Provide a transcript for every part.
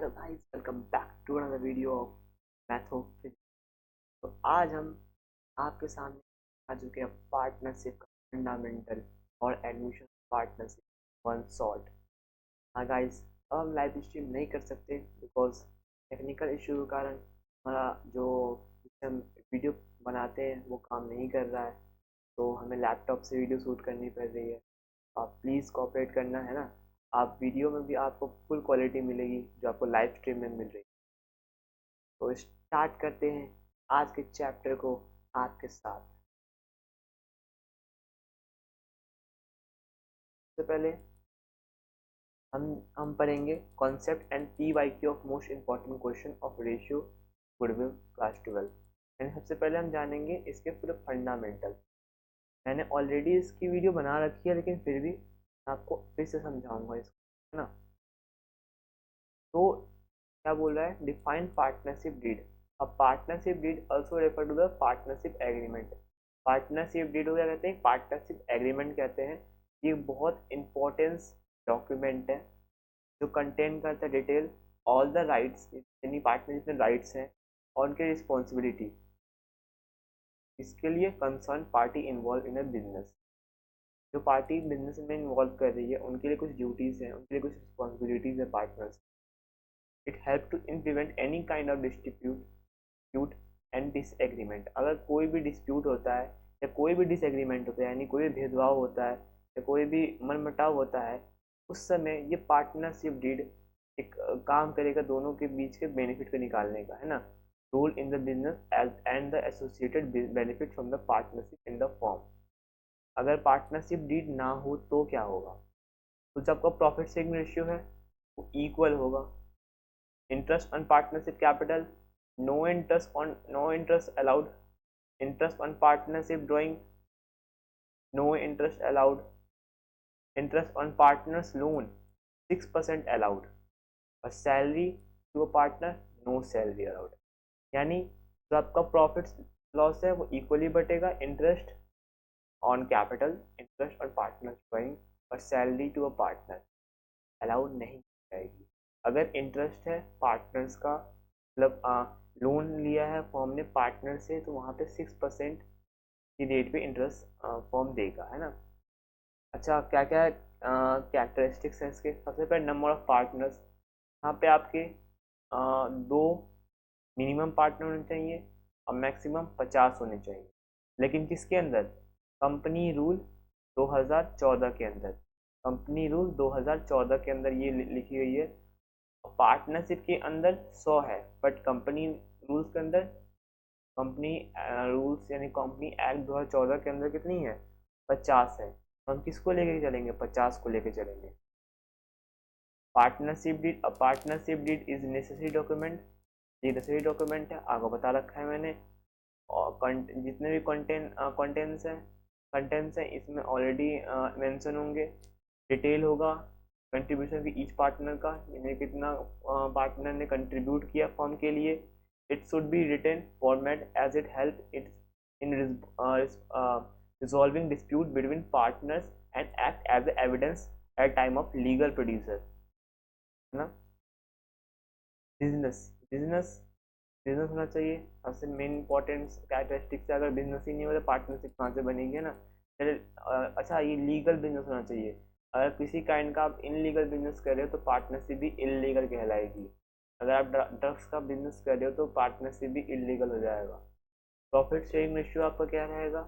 Hello guys, welcome back to another video of matho physics. तो आज हम आपके सामने आ चुके हैं पार्टनरशिप का फंडामेंटल और एडमिशन पार्टनरशिप वन सॉल्ट। हाँ गाइस, अब हम लाइव स्ट्रीम नहीं कर सकते बिकॉज टेक्निकल इशू के कारण हमारा जो हम वीडियो बनाते हैं वो काम नहीं कर रहा है। तो हमें लैपटॉप से वीडियो शूट करनी पड़ रही है। आप प्लीज़ कोऑपरेट करना है ना। आप वीडियो में भी आपको फुल क्वालिटी मिलेगी जो आपको लाइव स्ट्रीम में मिल रही है। तो स्टार्ट करते हैं आज के चैप्टर को आपके साथ। सबसे पहले हम पढ़ेंगे concept and P Y Q of most important question of ratio goodwill class 12 and सबसे पहले हम जानेंगे इसके पूरे फंडामेंटल। मैंने ऑलरेडी इसकी वीडियो बना रखी है लेकिन फिर भी आपको फिर से समझाऊंगा इसको, है ना। तो क्या बोल रहा है, डिफाइन पार्टनरशिप डीड। अब partnership deed also refer to the partnership agreement. Partnership deed हो क्या कहते हैं, पार्टनरशिप एग्रीमेंट कहते हैं। ये बहुत इंपॉर्टेंस डॉक्यूमेंट है जो कंटेन करता है डिटेल ऑल द राइट्स, यानी पार्टनर जितने राइट्स हैं और उनकी रिस्पॉन्सिबिलिटी। इसके लिए concern party involve in a business, जो पार्टी बिजनेस में इन्वॉल्व कर रही है उनके लिए कुछ ड्यूटीज़ हैं, उनके लिए कुछ रिस्पॉन्सिबिलिटीज़ है partners. It help to in prevent any kind of dispute and disagreement. अगर कोई भी डिस्प्यूट होता है या कोई भी डिसएग्रीमेंट होता है, यानी कोई भी भेदभाव होता है या कोई भी मनमुटाव होता है, उस समय ये पार्टनरशिप डीड एक काम करेगा दोनों के बीच के बेनिफिट को निकालने का, है ना। Rule in the business and the associated benefit from the partnership in the form. अगर पार्टनरशिप डीड ना हो तो क्या होगा, तो जब आपका प्रॉफिट शेयरिंग रेशियो है वो इक्वल होगा। Interest on partnership capital, no interest allowed. Interest on partnership drawing, no interest allowed. Interest on partners loan, 6% allowed. और salary to a partner, no salary allowed. यानी जो आपका प्रॉफिट लॉस है वो equally बटेगा। Interest on capital, interest on partner drawing और salary to a partner allowed नहीं की जाएगी। अगर इंटरेस्ट है पार्टनर्स का, मतलब लोन लिया है फॉर्म ने पार्टनर से, तो वहाँ पे 6% की रेट पे इंटरेस्ट फॉर्म देगा, है ना। अच्छा, क्या क्या कैरेक्टरिस्टिक्स हैं इसके। सबसे पहले नंबर ऑफ पार्टनर्स। यहाँ पे आपके दो मिनिमम पार्टनर होने चाहिए और मैक्सिमम 50 होने चाहिए। लेकिन किसके अंदर, कंपनी रूल 2014 के अंदर। कंपनी रूल 2014 के अंदर ये लिखी गई है। पार्टनरशिप के अंदर 100 है, बट कंपनी रूल्स के अंदर, कंपनी रूल्स यानी कंपनी एक्ट 2014 के अंदर कितनी है, 50 है। तो हम किसको लेके चलेंगे, 50 को लेके चलेंगे। Partnership deed is necessary document. ये नेसेसरी डॉक्यूमेंट है, आगे बता रखा है मैंने। और जितने भी कंटेंट्स हैं इसमें ऑलरेडी मेंशन होंगे। डिटेल होगा कंट्रीब्यूशन की ईच पार्टनर का, यानी कितना पार्टनर ने कंट्रीब्यूट किया फॉर्म के लिए। It should be written format as it help it in resolving dispute between partners and act as evidence at time of legal producer, है ना। बिजनेस बिजनेस बिजनेस होना चाहिए। सबसे मेन इंपॉर्टेंट कैरेक्टरिस्टिक्स है, अगर बिजनेस ही नहीं हो तो पार्टनरशिप कहाँ से बनेगी, है ना। चलिए अच्छा, ये लीगल बिजनेस होना चाहिए। अगर किसी काइंड का आप इनलीगल बिजनेस कर रहे हो तो पार्टनरशिप भी इलीगल कहलाएगी। अगर आप ड्रग्स का बिजनेस कर रहे हो तो पार्टनरशिप भी इलीगल हो जाएगा। प्रॉफिट शेयरिंग रेशियो आपका क्या रहेगा,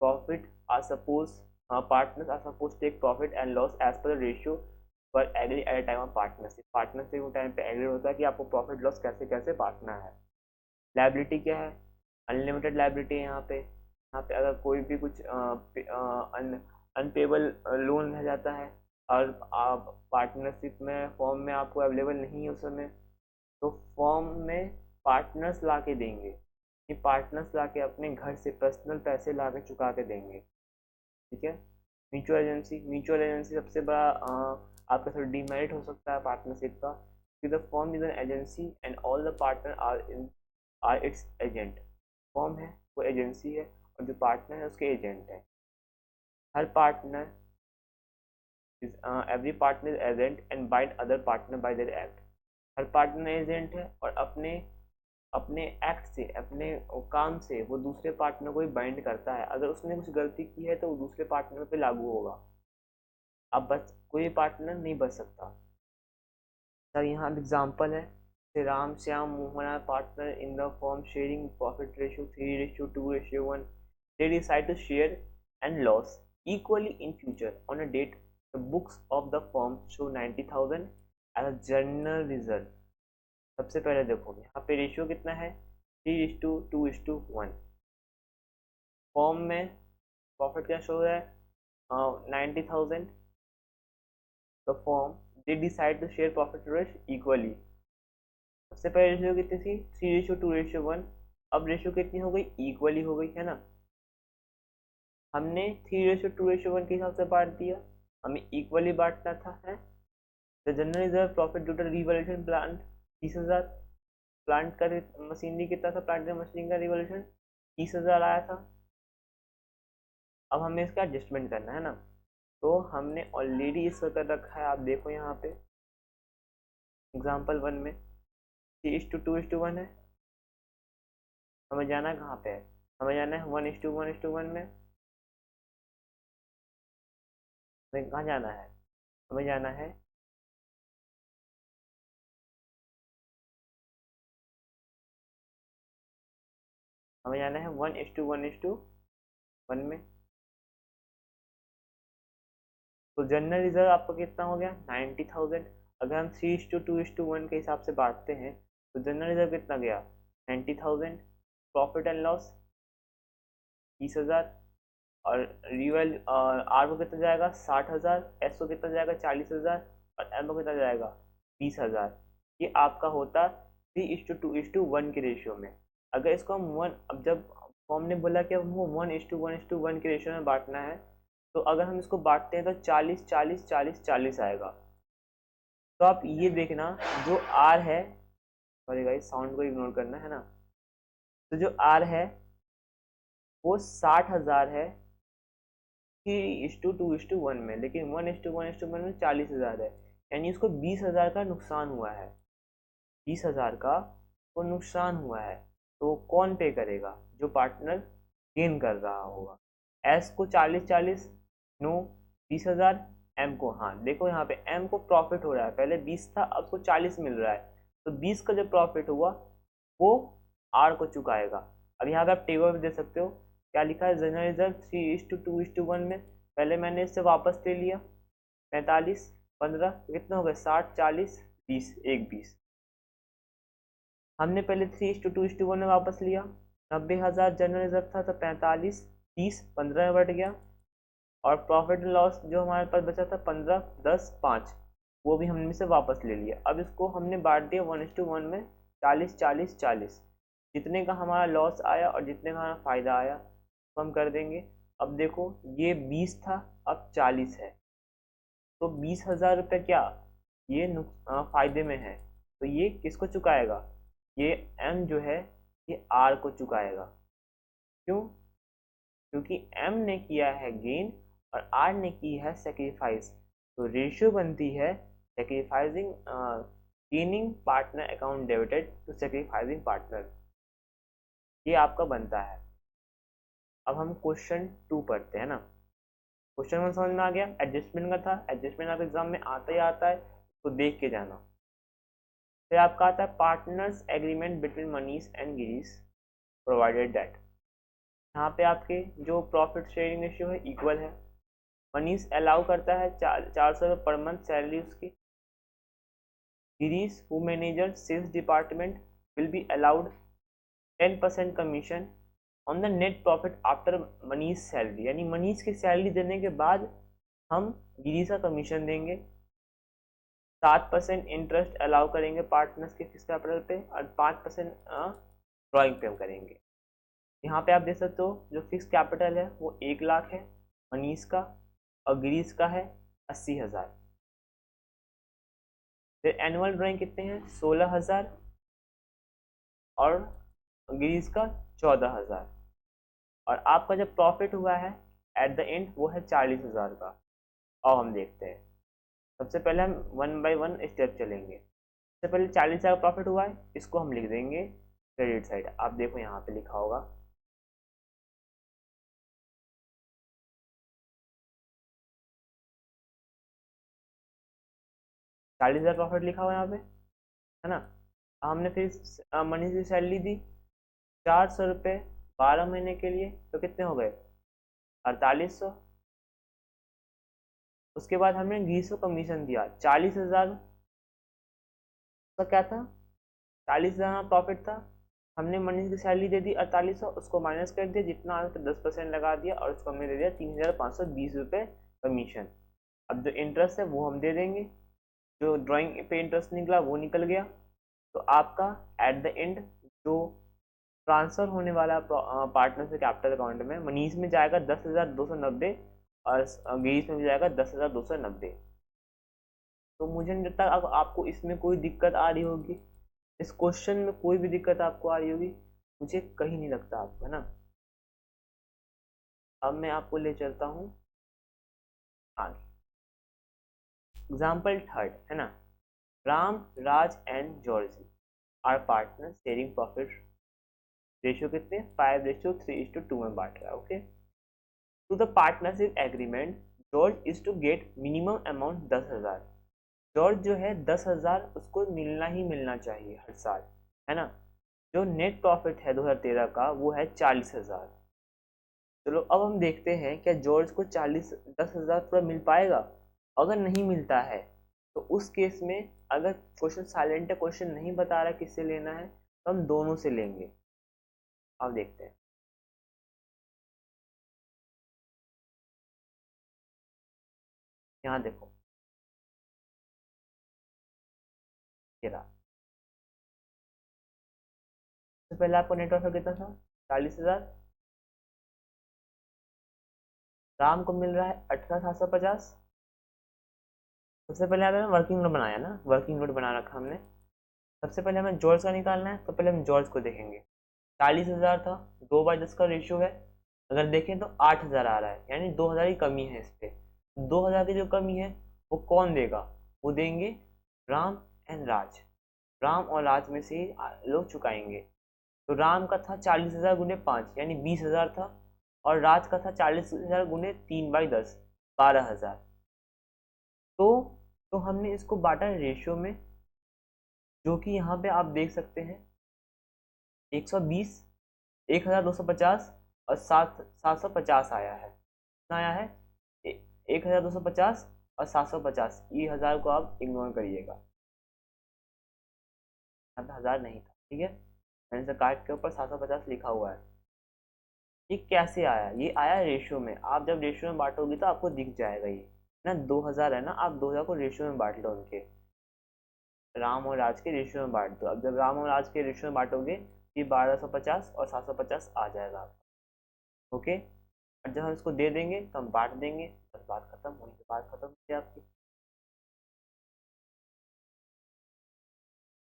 profit are suppose partners are suppose take profit and loss as per ratio पर agree at time of partnership. Partnership के टाइम पे एग्री होता है कि आपको प्रॉफिट लॉस कैसे कैसे बांटना है। लाइबिलिटी क्या है, अनलिमिटेड लाइबिलिटी है यहाँ पे। यहाँ पे अगर कोई भी कुछ अनपेबल लोन रह जाता है और आप पार्टनरशिप में फॉर्म में आपको अवेलेबल नहीं है उस समय, तो फॉर्म में पार्टनर्स ला के देंगे, कि पार्टनर्स ला के अपने घर से पर्सनल पैसे ला के चुका के देंगे, ठीक है। म्यूचुअल एजेंसी सबसे बड़ा आपका थोड़ा डीमेरिट हो सकता है पार्टनरशिप का, कि the firm is an agency and all the partner are its agent. Firm है वो एजेंसी है और जो पार्टनर है उसके एजेंट है। हर partner is every partner is agent and bind other partner by their act. हर पार्टनर एजेंट है और अपने अपने एक्ट से, अपने काम से वो दूसरे पार्टनर को भी बाइंड करता है। अगर उसने कुछ गलती की है तो वो दूसरे पार्टनर पे लागू होगा। अब बच कोई पार्टनर नहीं बच सकता। सर यहाँ एग्जाम्पल है, जैसे Ram Shyam Mohan are partner in the firm sharing profit ratio 3:2:1। They decide to share and loss equally in future on a date the books of the firm show 90,000 as a general result. सबसे पहले देखो यहाँ पे ratio कितना है, 3:2:1। Form में profit क्या show है, 90,000। The firm they decide to share profit ratio equally. सबसे पहले रेशियो कितनी थी, 3:2:1। अब रेशियो कितनी हो गई, इक्वली हो गई है ना। हमने 3:2:1 के हिसाब से बांट दिया, हमें इक्वली बांटना था है। The general reserve profit due to revaluation plant 30,000। Plant का मशीनरी कितना था, प्लांट का मशीनरी का रिवॉल्यूशन 30,000 आया था। अब हमें इसका एडजस्टमेंट करना है ना, तो हमने ऑलरेडी इसका कर रखा है। आप देखो यहाँ पे एग्जाम्पल 1 में 3:2:1 है। हमें जाना है कहाँ पे है, हमें जाना है 1:1:1 में। हमें कहाँ जाना है, हमें जाना है हमें जाना है 1:1:1 में। तो जनरल रिजर्व आपका कितना हो गया, 90,000। अगर हम 3:2:1 के हिसाब से बांटते हैं तो जनरल रिजर्व कितना गया, 90,000। Profit and loss 30,000। और रियल आर को कितना जाएगा, 60,000। एस को कितना जाएगा, 40,000। और एम को कितना जाएगा, 20,000। ये आपका होता 3:2:1 के रेशियो में। अगर इसको हम वन, अब जब फॉर्म ने बोला कि हमको 1:1:1 के रेशियो में बांटना है, तो अगर हम इसको बांटते हैं तो 40 40 40 40 आएगा। तो आप ये देखना, जो आर है, सॉरी गाइस साउंड को इग्नोर करना है ना, तो जो आर है वो 60,000 है 3:2:1 में, लेकिन 1:1:1 में 40,000 है। यानी उसको 20,000 का नुकसान हुआ है, 20,000 का वो नुकसान हुआ है। तो कौन पे करेगा, जो पार्टनर गेन कर रहा होगा। एस को 40 40, नो 20,000। एम को, हाँ देखो यहाँ पे एम को प्रॉफिट हो रहा है, पहले 20 था अब को 40 मिल रहा है, तो 20 का जो प्रॉफिट हुआ वो आर को चुकाएगा। अब यहाँ पे आप टेबल में दे सकते हो क्या लिखा है, जनरल रिजर्व 3:2:1 में। पहले मैंने इससे वापस ले लिया 45 15, कितना हो गया 60 40 20, एक 20। हमने पहले 3:2:1 में वापस लिया, 90,000 जनरल रिजर्व था तो 45 30 15 में बढ़ गया। और प्रॉफिट एंड लॉस जो हमारे पास बचा था 15 10 5, वो भी हमने से वापस ले लिया। अब इसको हमने बांट दिया 1:1 में, 40 40 40। जितने का हमारा लॉस आया और जितने का हमारा फ़ायदा आया तो हम कर देंगे। अब देखो ये 20 था अब 40 है, तो 20,000 रुपये क्या ये फायदे में है, तो ये किसको चुकाएगा, ये एम जो है ये आर को चुकाएगा। क्यों, क्योंकि एम ने किया है गेन और आर ने की है सेक्रीफाइस। तो रेशियो बनती है sacrificing gaining partner account debited to sacrificing partner, ये आपका बनता है। अब हम क्वेश्चन 2 पढ़ते हैं ना। क्वेश्चन 1 समझ में आ गया, एडजस्टमेंट का था। एडजस्टमेंट आपके एग्जाम में आता ही आता है, तो देख के जाना। फिर आपका आता है partners agreement between Manish and Girish provided that. यहाँ पे आपके जो प्रॉफिट शेयरिंग रेशियो है इक्वल है। मनीष अलाउ करता है 400 पर मंथ सैलरी उसकी। Girish who manager sales department will be allowed 10% commission on the net profit after Manish salary, यानी मनीष की सैलरी देने के बाद हम गिरीश का कमीशन देंगे। 7% इंटरेस्ट अलाउ करेंगे पार्टनर्स के फिक्स कैपिटल पे और 5% ड्रॉइंग पे हम करेंगे। यहाँ पे आप देख सकते हो जो फिक्स कैपिटल है वो 1 लाख है मनीष का, और गिरीश का है 80,000। फिर एनुअल ड्राइंग कितने हैं, 16,000 और गिरीश का 14,000। और आपका जब प्रॉफिट हुआ है एट द एंड वो है 40,000 का। और हम देखते हैं, सबसे पहले हम 1 बाय 1 स्टेप चलेंगे। सबसे पहले 40,000 प्रॉफिट हुआ है, इसको हम लिख देंगे क्रेडिट साइड। आप देखो यहाँ पे लिखा होगा 40,000 प्रॉफिट लिखा हुआ है यहाँ पे, है ना। हमने फिर मनीष की सैलरी दी 400 रुपये 12 महीने के लिए, तो कितने हो गए 4800। उसके बाद हमने 20 कमीशन दिया, 40,000 का क्या था, 40,000 प्रॉफिट था। हमने मनीष की सैलरी दे दी 4800, उसको माइनस कर दिया, जितना आया तो 10% लगा दिया और उसको हमने दे दिया 3,520 रुपये कमीशन। अब जो इंटरेस्ट है वो हम दे देंगे, जो ड्राइंग पे इंटरेस्ट निकला वो निकल गया। तो आपका एट द एंड जो ट्रांसफर होने वाला पार्टनर से कैपिटल अकाउंट में, मनीष में जाएगा 10,290 और गिरीश में भी जाएगा 10,290। तो मुझे नहीं लगता अब आपको इसमें कोई दिक्कत आ रही होगी, इस क्वेश्चन में कोई भी दिक्कत आपको आ रही होगी, मुझे कहीं नहीं लगता आपको, है ना। अब मैं आपको ले चलता हूँ आगे, एग्जाम्पल थर्ड, है ना। Ram, Raj and George are partner sharing profit, ratio कितने 5:3:2 में बांट रहा है। Okay, to the partnership agreement George is to get minimum amount 10,000। George जो है 10,000 उसको मिलना ही मिलना चाहिए हर साल, है ना। जो नेट प्रॉफिट है 2013 का वो है 40,000। चलो अब हम देखते हैं क्या जॉर्ज को 10,000 पूरा मिल पाएगा। अगर नहीं मिलता है तो उस केस में, अगर क्वेश्चन साइलेंट है, क्वेश्चन नहीं बता रहा किससे लेना है, तो हम दोनों से लेंगे। अब देखते हैं, यहाँ देखो ये रहा। तो पहले आपको नेट प्रॉफिट कितना था 40,000, राम को मिल रहा है 18,750। सबसे पहले आपने वर्किंग नोट बनाया ना, वर्किंग नोट बना रखा हमने। सबसे पहले हमें जॉर्ज का निकालना है, तो पहले हम जॉर्ज को देखेंगे। 40,000 था, 2/10 का रेशियो है। अगर देखें तो 8,000 आ रहा है, यानी 2,000 की कमी है इस पे। 2,000 की जो कमी है वो कौन देगा, वो देंगे राम एंड राज। राम और राज में से ही लोग चुकाएंगे। तो राम का था 40,000 गुने 5 यानी 20,000 था, और राज का था 40,000 गुने 3/10 12,000। तो हमने इसको बांटा रेशियो में, जो कि यहाँ पे आप देख सकते हैं 120, 1,250 और 750 आया है। कितना आया है 1,250 और 750, ये 1000 को आप इग्नोर करिएगा, यहाँ पे 1000 नहीं था, ठीक है। मैंने से कार्ड के ऊपर 750 लिखा हुआ है। ये कैसे आया, ये आया रेशियो में। आप जब रेशियो में बांटोगे तो आपको दिख जाएगा ये ना, 2000 है ना, आप 2000 को रेशियो में बांट लो, उनके राम और राज के रेशियो में बांट दो। अब जब राम और राज के रेशियो में बांटोगे, ये 1250 और 750 आ जाएगा आपका। ओके, और जब हम इसको दे देंगे तो हम बांट देंगे, बस बात खत्म, होने की बात खत्म होगी आपकी।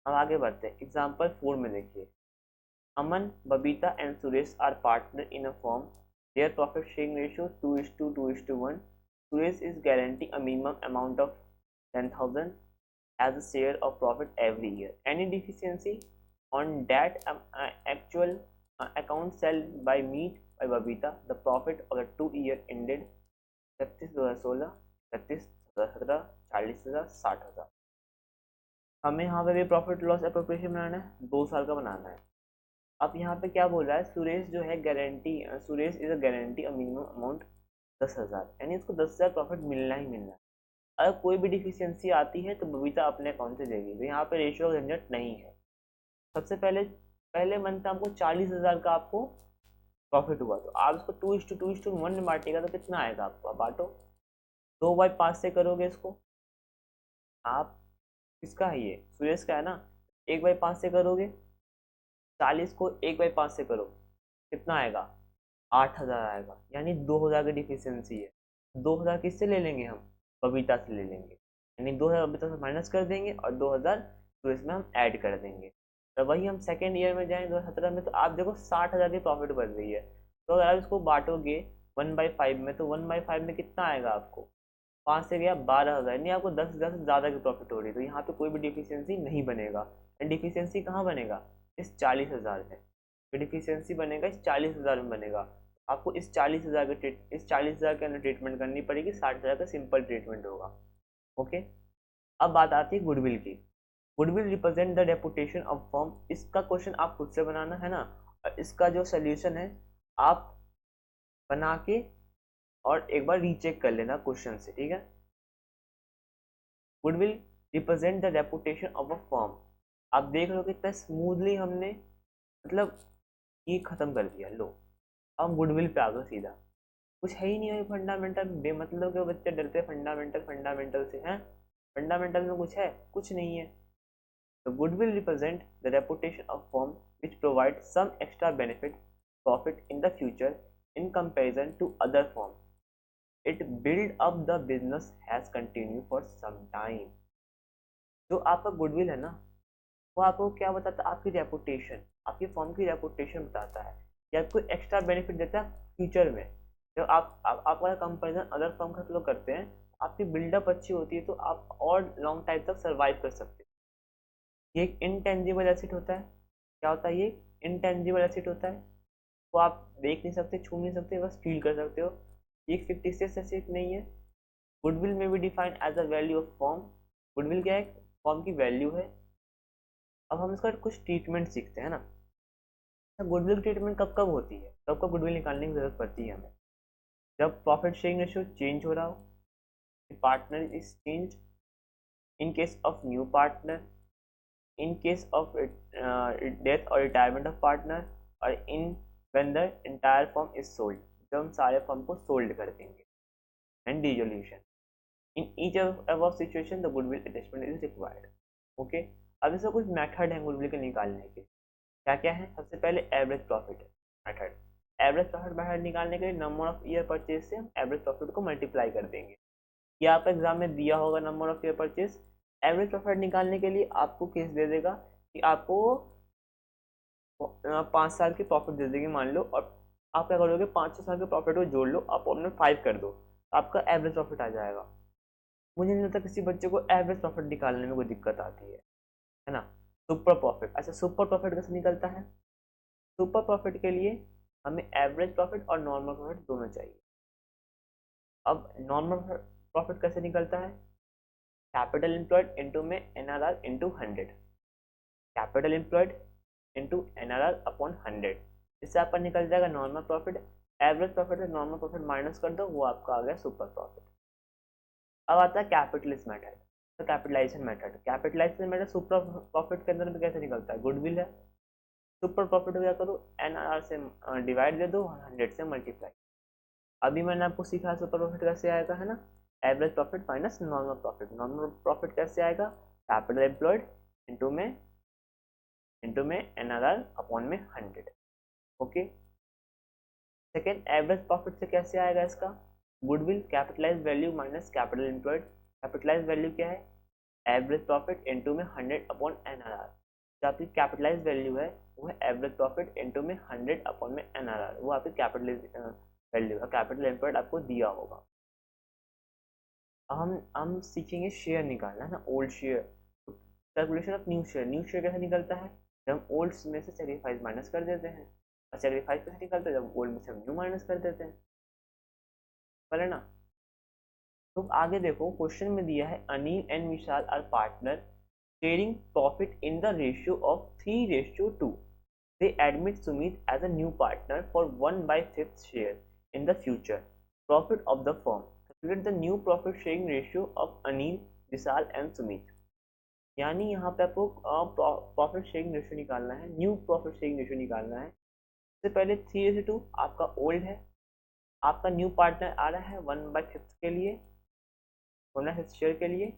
हम आगे बढ़ते हैं, एग्जाम्पल 4 में देखिए। Aman, Babita and Suresh are partner in a firm, their profit sharing ratio 2:2:1। Suresh is guarantee a minimum amount of 10,000 as a share of profit every year. Any deficiency on that actual account shall by meet by Babita the profit of the 2 year ended 31/2016, 31/2017, 40,000, 60,000। हमें यहाँ पे भी profit loss appropriation बनाना है, 2 साल का बनाना है। अब यहाँ पे क्या बोल रहा है, सुरेश जो है guarantee, Suresh is a guarantee a minimum amount 10,000, यानी इसको 10,000 प्रॉफिट मिलना ही मिलना है। अगर कोई भी डिफिशियंसी आती है तो बबीता अपने अकाउंट से देगी, तो यहाँ पे रेशियो झंझट नहीं है। सबसे पहले पहले मंथ में आपको 40,000 का आपको प्रॉफिट हुआ, तो आप इसको 2:2:1 में बांटिएगा तो कितना आएगा आपको, आप बांटो 2/5 से करोगे इसको आप। किसका है ये, सुरेश का है ना। 1/5 से करोगे, 40 को 1/5 से करो, कितना आएगा 8,000 आएगा, यानी 2,000 की डिफिशियंसी है। 2,000 किससे ले लेंगे हम, बबीता से ले लेंगे, यानी 2,000 बबीता से माइनस कर देंगे और 2,000 तो इसमें हम ऐड कर देंगे। तो वही हम सेकेंड ईयर में जाएंगे 2017 में, तो आप देखो 60,000 की प्रॉफिट बन रही है। तो अगर आप इसको बांटोगे 1/5 में, तो 1/5 में कितना आएगा आपको 5 से गया 12,000, यानी आपको 10,000 से ज़्यादा की प्रॉफिट हो रही है, तो यहाँ पे कोई भी डिफिशियंसी नहीं बनेगा। एंड डिफिशियंसी कहाँ बनेगा? इस 40,000 में। तो डिफिशियंसी बनेगा इस 40,000 में बनेगा। आपको इस 40,000 के इस 40,000 के अंदर ट्रीटमेंट करनी पड़ेगी, 60,000 का सिंपल ट्रीटमेंट होगा। ओके। अब बात आती है गुडविल की। Goodwill represent the reputation of firm. इसका क्वेश्चन आप खुद से बनाना है ना, और इसका जो सोल्यूशन है आप बना के और एक बार रीचेक कर लेना क्वेश्चन से, ठीक है। Goodwill represent the reputation of a firm. आप देख लो कितना स्मूथली हमने मतलब ये खत्म कर दिया। लो अब गुडविल पे आ गए सीधा। कुछ है ही नहीं है फंडामेंटल, बेमतलब के बच्चे डरते फंडामेंटल फंडामेंटल से हैं। फंडामेंटल में कुछ है? कुछ नहीं है। तो goodwill represent the reputation of firm which provide some extra benefit profit in the future in comparison to other firm. It build up the business has continue for some time. जो आपका goodwill है ना, वो आपको क्या बताता है? आपकी रेपुटेशन, आपकी फर्म की रेपुटेशन बताता है। या आपको एक्स्ट्रा बेनिफिट देता है फ्यूचर में। जब आप अगर कंपेरिजन अदर फर्म के लोग करते हैं, आपकी बिल्डअप अच्छी होती है, तो आप और लॉन्ग टाइम तक सर्वाइव कर सकते हैं। ये एक इनटेंजिबल एसेट होता है। क्या होता है ये? इनटेंजिबल एसेट होता है। वो आप देख नहीं सकते, छू नहीं सकते, बस फील कर सकते हो। ये फिक्टिशियस एसेट नहीं है। गुडविल में भी defined as a value of firm. Goodwill क्या है? फर्म की वैल्यू है। अब हम इसका कुछ ट्रीटमेंट सीखते हैं ना। गुडविल ट्रीटमेंट कब कब होती है, कब कब गुडविल निकालने की जरूरत पड़ती है हमें? जब प्रॉफिट शेयरिंग रेशियो चेंज हो रहा हो, partner is change, in case of new partner, in case of death or retirement of partner, और in when the entire firm is sold, जब हम सारे फर्म को सोल्ड कर देंगे, and dissolution. In each of above situation the goodwill attachment is required. Okay. अब इसका कुछ मेथड है गुडविल के निकालने के। क्या क्या है? सबसे पहले average profit method. Average profit method निकालने के लिए नंबर ऑफ ईयर परचेज से हम एवरेज प्रॉफिट को मल्टीप्लाई कर देंगे। ये आपका एग्जाम में दिया होगा number of year purchase. Average profit निकालने के लिए आपको केस दे देगा कि आपको 5 साल की प्रॉफिट दे देंगे मान लो, और आप क्या करोगे? 5-6 साल के प्रॉफिट को जोड़ लो, आप अपने 5 कर दो, तो आपका एवरेज प्रॉफिट आ जाएगा। मुझे नहीं लगता किसी बच्चे को एवरेज प्रॉफिट निकालने में कोई दिक्कत आती है ना। सुपर प्रॉफिट, अच्छा सुपर प्रॉफिट कैसे निकलता है? सुपर प्रॉफिट के लिए हमें एवरेज प्रॉफिट और नॉर्मल प्रॉफिट दोनों चाहिए। अब नॉर्मल प्रॉफिट कैसे निकलता है? कैपिटल एम्प्लॉयड इंटू में NRR into 100। Capital employed into NRR upon 100। इससे आपका निकल जाएगा नॉर्मल प्रॉफिट। एवरेज प्रॉफिट से नॉर्मल प्रॉफिट माइनस कर दो, वो आपका आ गया सुपर प्रॉफिट। अब आता है कैपिटलिस्ट मेथड। तो capitalisation method, capitalisation method super profit के अंदर में कैसे निकलता है? गुडविल है। सुपर प्रॉफिट को क्या करो? NRR से डिवाइड दे दो, 100 से मल्टीप्लाई। अभी मैंने आपको सिखाया सुपर प्रॉफिट कैसे आएगा, है ना। Average profit minus normal profit. Normal profit कैसे आएगा? कैपिटल एम्प्लॉयड इंटू में NRR अपॉन में 100। ओके। सेकेंड, एवरेज प्रॉफिट से कैसे आएगा इसका? Goodwill capitalise value minus capital employed. Capitalise value क्या है? एवरेज प्रॉफिट इंटू में 100 अपॉन NRR। जो आपकी कैपिटलाइज वैल्यू है वो है एवरेज प्रॉफिट इंटू में 100 अपॉन में NRR। वो आपकी कैपिटलाइज वैल्यू है, कैपिटल एम्प्लॉयड आपको दिया होगा। हम सीखेंगे शेयर निकालना, है ना, old share. Calculation of new share. New share कैसे निकलता है? जब हम ओल्ड में से सेक्रीफाइस माइनस कर देते हैं। और सेक्रीफाइस कैसे निकलता है? जब ओल्ड में से हम न्यू माइनस कर देते हैं, पर है ना। तो आगे देखो, क्वेश्चन में दिया है Anil and Vishal are partner sharing profit in the ratio of 3:2। They admit Sumit as a new partner for 1/5 share in the future profit of the firm. Calculate the new profit sharing ratio of Anil, Vishal and Sumit. यानी यहाँ पे आपको profit sharing ratio निकालना है, new profit sharing ratio निकालना है। सबसे पहले 3:2 आपका ओल्ड है, आपका न्यू पार्टनर आ रहा है 1/5 के लिए, 1/5 शेयर के लिए।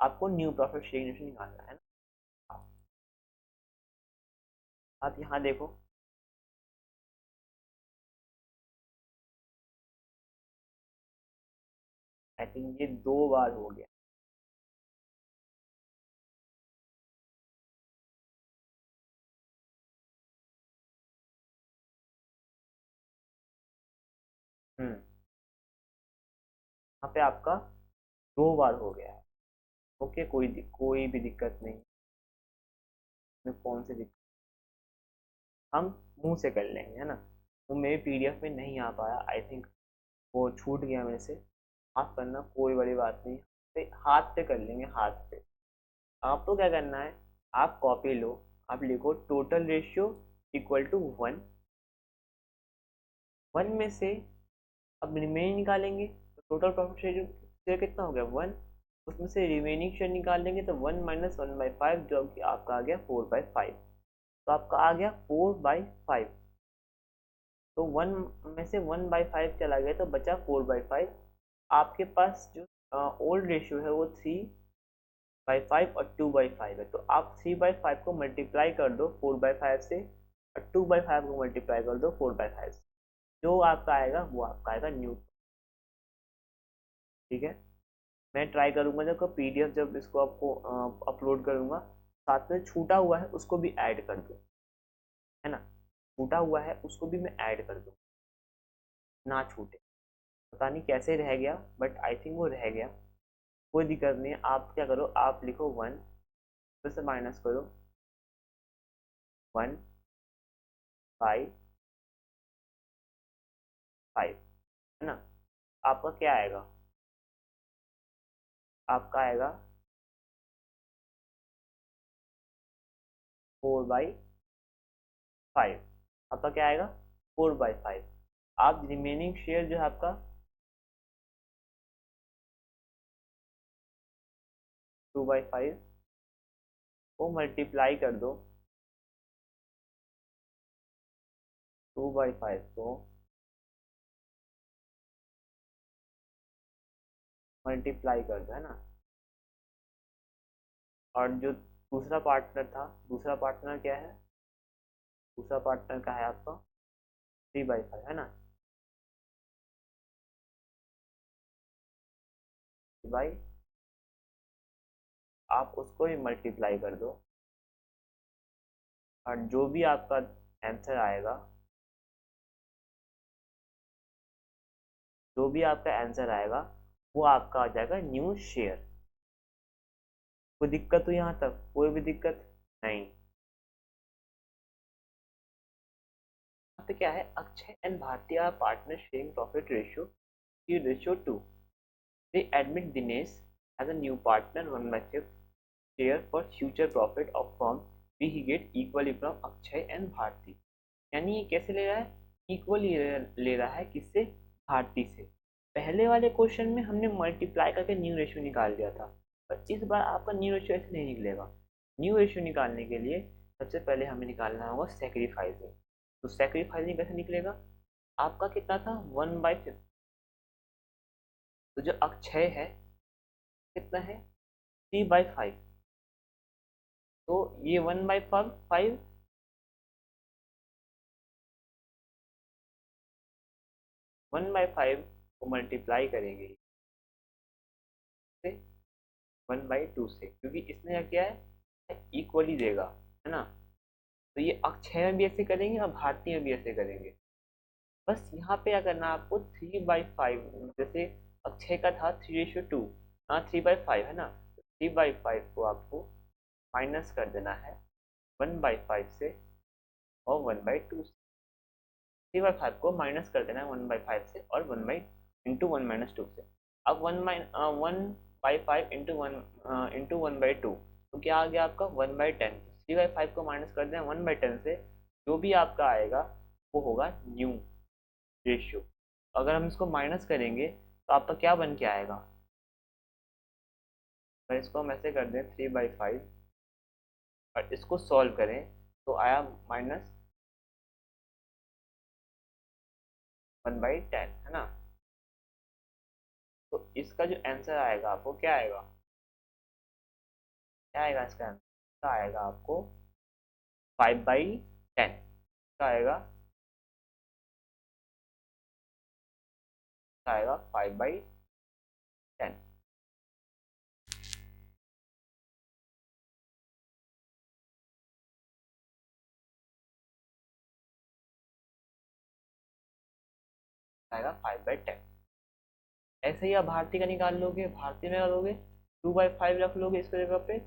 आपको न्यू प्रॉफिट शेयरिंग रेशियो निकालना है ना। आप यहाँ देखो, आई थिंक ये 2 बार हो गया। हम्म यहाँ पे आपका 2 बार हो गया है। ओके, कोई भी दिक्कत नहीं, में कौन सी दिक्कत, हम मुंह से कर लेंगे, है ना। वो मेरे पीडीएफ में नहीं आ पाया, आई थिंक वो छूट गया मेरे से, माफ करना, कोई बड़ी बात नहीं। हाथ पे कर लेंगे, हाथ पे। आपको क्या करना है, आप कॉपी लो, आप लिखो टोटल रेशियो इक्वल टू 1। 1 में से अब रिमेनिंग निकालेंगे, तो टोटल प्रॉफिट शेयर कितना हो गया 1, उसमें से रिमेनिंग शेयर निकालेंगे तो 1 माइनस 1/5, जो कि आपका आ गया 4/5। तो आपका आ गया 4/5। तो 1 में से 1/5 चला गया तो बचा 4/5। आपके पास जो ओल्ड रेशियो है वो 3/5 और 2/5 है, तो आप 3/5 को मल्टीप्लाई कर दो 4/5 से, और 2/5 को मल्टीप्लाई कर दो 4/5 से, जो आपका आएगा वो आपका आएगा न्यू। ठीक है, मैं ट्राई करूंगा जब पीडीएफ, जब इसको आपको अपलोड करूंगा, साथ में छूटा हुआ है उसको भी ऐड कर दूँ, है ना। छूटा हुआ है उसको भी मैं ऐड कर दूँ, ना छूटे। पता नहीं कैसे रह गया, बट आई थिंक वो रह गया। कोई दिक्कत नहीं है, आप क्या करो, आप लिखो 1, फिर से माइनस करो 1/5, है ना। आपका क्या आएगा, आपका आएगा 4/5। आपका क्या आएगा 4/5। आप रिमेनिंग शेयर जो है आपका 2/5 को मल्टीप्लाई कर दो, 2/5 को मल्टीप्लाई कर दो, है ना। और जो दूसरा पार्टनर था, दूसरा पार्टनर क्या है, दूसरा पार्टनर का है आपका 3/5, है ना। भाई आप उसको ही मल्टीप्लाई कर दो, और जो भी आपका आंसर आएगा, जो भी आपका आंसर आएगा वो आपका आ जाएगा न्यू शेयर। कोई दिक्कत हुई यहाँ तक, कोई भी दिक्कत नहीं। यहाँ पे क्या है, Akshay and Bharti are partner sharing profit ratio की ratio 2। They admit Dinesh as a new partner 1/5 share for future profit of firm भी he get equally from Akshay and Bharti. यानी ये कैसे ले रहा है, इक्वली ले रहा है, किससे, भारती से। पहले वाले क्वेश्चन में हमने मल्टीप्लाई करके न्यू रेशियो निकाल दिया था, पर इस बार आपका न्यू रेशियो ऐसे नहीं निकलेगा। न्यू रेशियो निकालने के लिए सबसे पहले हमें निकालना होगा सेक्रीफाइसिंग। तो सेक्रीफाइसिंग कैसे निकलेगा, आपका कितना था 1/5, तो जो अक्षय है कितना है 3/5, तो ये 1/5, 1/5 को मल्टीप्लाई करेंगे 1/2 से, क्योंकि इसने क्या किया है, इक्वली देगा, है ना। तो ये अक्षय में भी ऐसे करेंगे और भारतीय में भी ऐसे करेंगे। बस यहाँ पे क्या करना है आपको, 3/5, जैसे अक्षय का था 3:2, हाँ 3/5 है ना, 3/5 को आपको माइनस कर देना है 1/5 से और 1/2 से। 3/5 को माइनस कर देना है 1/5 से और 1/2 से। अब 1/5 इंटू 1/2, तो क्या आ गया आपका 1/10। 3/5 को माइनस कर देना 1/10 से, जो भी आपका आएगा वो होगा न्यू रेशियो। अगर हम इसको माइनस करेंगे तो आपका क्या बन के आएगा, अगर इसको हम ऐसे कर दें 3/5 और इसको सॉल्व करें तो आया -1/10, है ना। तो इसका जो आंसर आएगा आपको क्या आएगा, क्या आएगा इसका आंसर, आएगा आपको 5/10 का आएगा, आएगा 5/10। आएगा 5/10। ऐसे ही आप भारती का निकाल लोगे, भारती में करोगे 2/5 रख लोगे इसके जगह पे,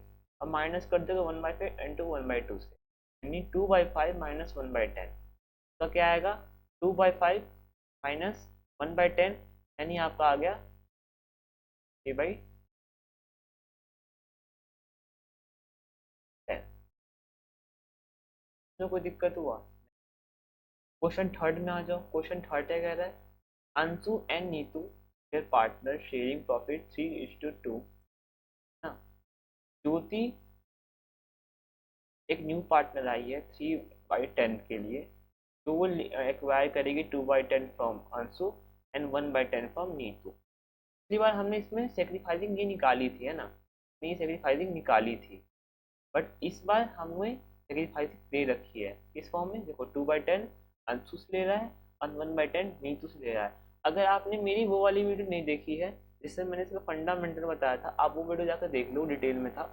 अब माइनस कर दोगे 1/5 इंटू 1/2 से, यानी 2/5 माइनस 1/10, तो क्या आएगा 2/5 माइनस 1/10, यानी आपका आ गया 3/10। तो कोई दिक्कत हुआ? क्वेश्चन थर्ड में आ जाओ। क्वेश्चन थर्ड क्या कह रहा है, Anshu and Neetu there partner sharing profit 3:2 ना। ज्योति एक न्यू पार्टनर आई है 3/10 के लिए, तो वो एक्वायर करेगी 2/10 from Anshu and 1/10 from Neetu. पिछली बार हमने इसमें सेक्रीफाइसिंग ये निकाली थी, है ना, ये सेक्रीफाइसिंग निकाली थी, बट इस बार हमें सेक्रीफाइसिंग दे रखी है किस फॉर्म में, देखो 2/10 अंशु से ले रहा है और 1/10 नीतू से ले रहा है। अगर आपने मेरी वो वाली वीडियो नहीं देखी है जिसमें मैंने इसका फंडामेंटल बताया था, आप वो वीडियो जाकर देख लो, डिटेल में था।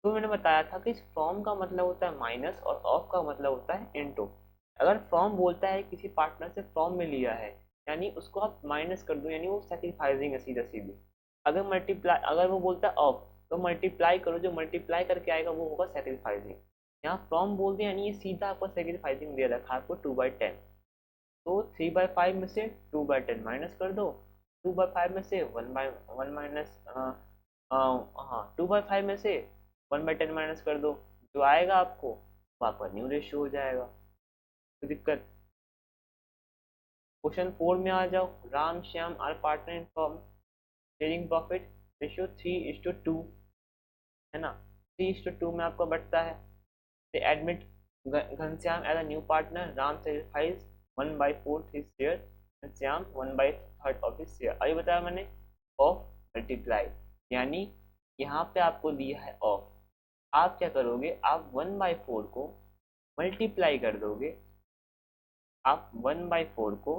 तो मैंने बताया था कि फ्रॉम का मतलब होता है माइनस और ऑफ का मतलब होता है इनटू। अगर फ्रॉम बोलता है किसी पार्टनर से फ्रॉम में लिया है, यानी उसको आप माइनस कर दो, यानी वो सेक्रीफाइसिंग है सीधा सीधी। अगर मल्टीप्लाई, अगर वो बोलता है ऑफ, तो मल्टीप्लाई करो, जो मल्टीप्लाई करके आएगा वो होगा सेक्रीफाइसिंग। यहाँ फ्रॉम बोल दिया यानी ये सीधा आपको सेक्रीफाइसिंग दे रखा है आपको 2/10। तो 3/5 में से 2/10 माइनस कर दो, 2/5 में से 1/1 माइनस, हाँ 2/5 में से 1/10 माइनस कर दो, जो आएगा आपको वो आपका न्यू रेशियो हो जाएगा। तो दिक्कत। क्वेश्चन 4 में आ जाओ, Ram Shyam are partner in firm sharing profit ratio 3:2, है ना। 3:2 में आपको बढ़ता है, they admit Ghanshyam as a new partner. Ram sacrifice 1/4 his share and Shyam 1/3 of his share। अभी बताया मैंने ऑफ मल्टीप्लाई, यानी यहाँ पे आपको दिया है ऑफ, आप क्या करोगे, आप 1/4 को मल्टीप्लाई कर दोगे। आप 1/4 को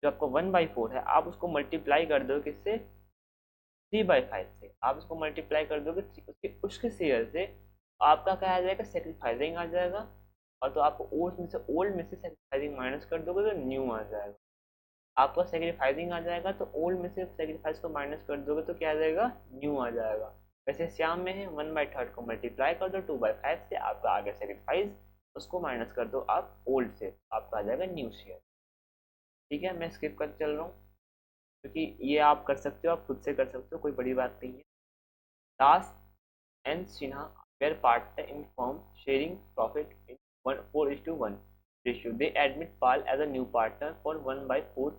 जो आपको 1/4 है आप उसको मल्टीप्लाई कर दो किससे, 3/5 से। आप उसको मल्टीप्लाई कर दोगे उसके उसके शेयर से, आपका क्या आ जाएगा, सेक्रीफाइसिंग आ जाएगा। और तो आपको ओल्ड में से सेक्रीफाइसिंग माइनस कर दोगे तो न्यू आ जाएगा। आपका सेक्रीफाइसिंग आ जाएगा तो ओल्ड में से सेक्रीफाइस को माइनस कर दोगे तो क्या आ जाएगा, न्यू आ जाएगा। वैसे श्याम में है 1/3 को मल्टीप्लाई कर दो 2/5 से, आपका आ गया सेक्रीफाइस, उसको माइनस कर दो आप ओल्ड से, आपका आ जाएगा न्यू शेयर। ठीक है, मैं स्किप कर चल रहा हूँ क्योंकि ये आप कर सकते हो, आप खुद से कर सकते हो, कोई बड़ी बात नहीं है। दास and Sinha were partner in firm sharing profit in 4:1 ratio. They admit Pal as a new partner for 1/4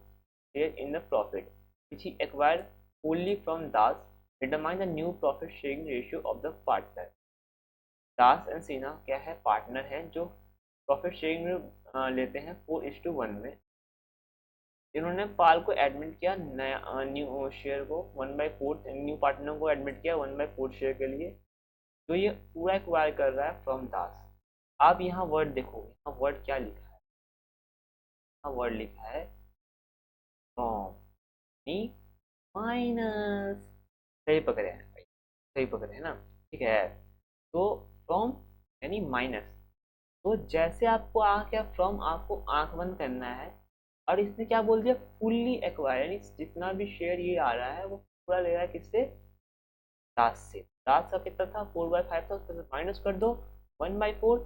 share in the profit, which he acquired wholly from Das. Determine the new profit sharing ratio of the partner. Das and Sinha क्या है, partner है जो profit sharing में लेते हैं 4:1 में। इन्होंने पाल को एडमिट किया नया न्यू शेयर को 1/4, न्यू पार्टनर को एडमिट किया 1/4 शेयर के लिए, तो ये पूरा एक्वायर कर रहा है फ्रॉम दास। आप यहाँ वर्ड देखो, यहाँ वर्ड क्या लिखा है, यहाँ वर्ड लिखा है फ्रॉम माइनस, सही पकड़े हैं भाई, सही पकड़े हैं ना, ठीक है। तो फ्रॉम यानी माइनस, तो जैसे आपको आ क्या फ्रॉम, आपको आंख बंद करना है, और इसने क्या बोल दिया, फुल्ली एक्वायर, यानी जितना भी शेयर ये आ रहा है वो पूरा ले रहा है किससे, दास से। दास का कितना था 4/5 था, उसमें माइनस कर दो 1/4,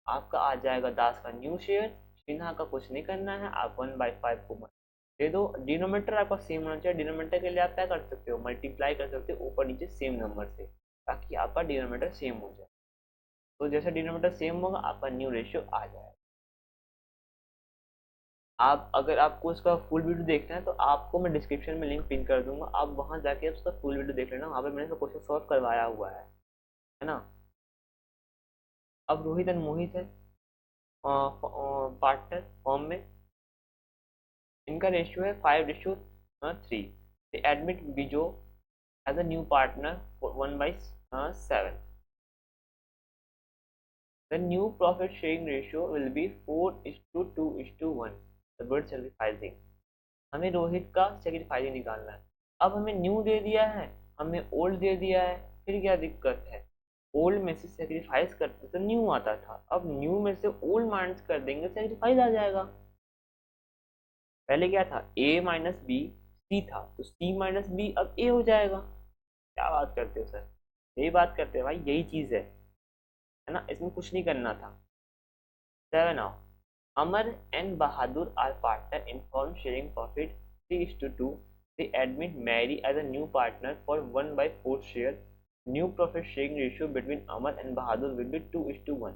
आपका आ जाएगा दास का न्यू शेयर। सिन्हा का कुछ नहीं करना है, आप 1/5 को दे दो। डिनोमीटर आपका सेम होना चाहिए, डिनोमीटर के लिए आप क्या कर सकते हो, मल्टीप्लाई कर सकते हो ऊपर नीचे सेम नंबर से, ताकि आपका डिनोमीटर सेम हो जाए। तो जैसे डिनोमीटर सेम होगा आपका न्यू रेशियो आ जाएगा। आप अगर आपको इसका फुल वीडियो देखना है तो आपको मैं डिस्क्रिप्शन में लिंक पिन कर दूंगा, आप वहां जाके उसका फुल वीडियो देख लेना, वहाँ पे मैंने इसका क्वेश्चन सॉल्व करवाया हुआ है ना। अब रोहित एंड मोहित है पार्टनर फॉर्म में, इनका रेशियो है 5:3। they admit Bijo as a new partner for 1/7। the new profit sharing ratio will be 4:2:1। the word sacrificing, हमें रोहित का सेक्रीफाइसिंग निकालना है। अब हमें न्यू दे दिया है, हमें ओल्ड दे दिया है, फिर क्या दिक्कत है, ओल्ड में से सेक्रीफाइस करते तो न्यू आता था, अब न्यू में से ओल्ड माइनस कर देंगे सेक्रीफाइस आ जाएगा। पहले क्या था, a - b सी था तो सी माइनस बी अब ए हो जाएगा। क्या बात करते हो सर, यही बात करते हैं भाई, यही चीज़ है ना, इसमें कुछ नहीं करना था। 7 now, Amar and Bahadur are partner in firm sharing profit 3:2. They admit Mary as a new partner for 1/4 share. New profit sharing ratio between Amar and Bahadur will be 2:1.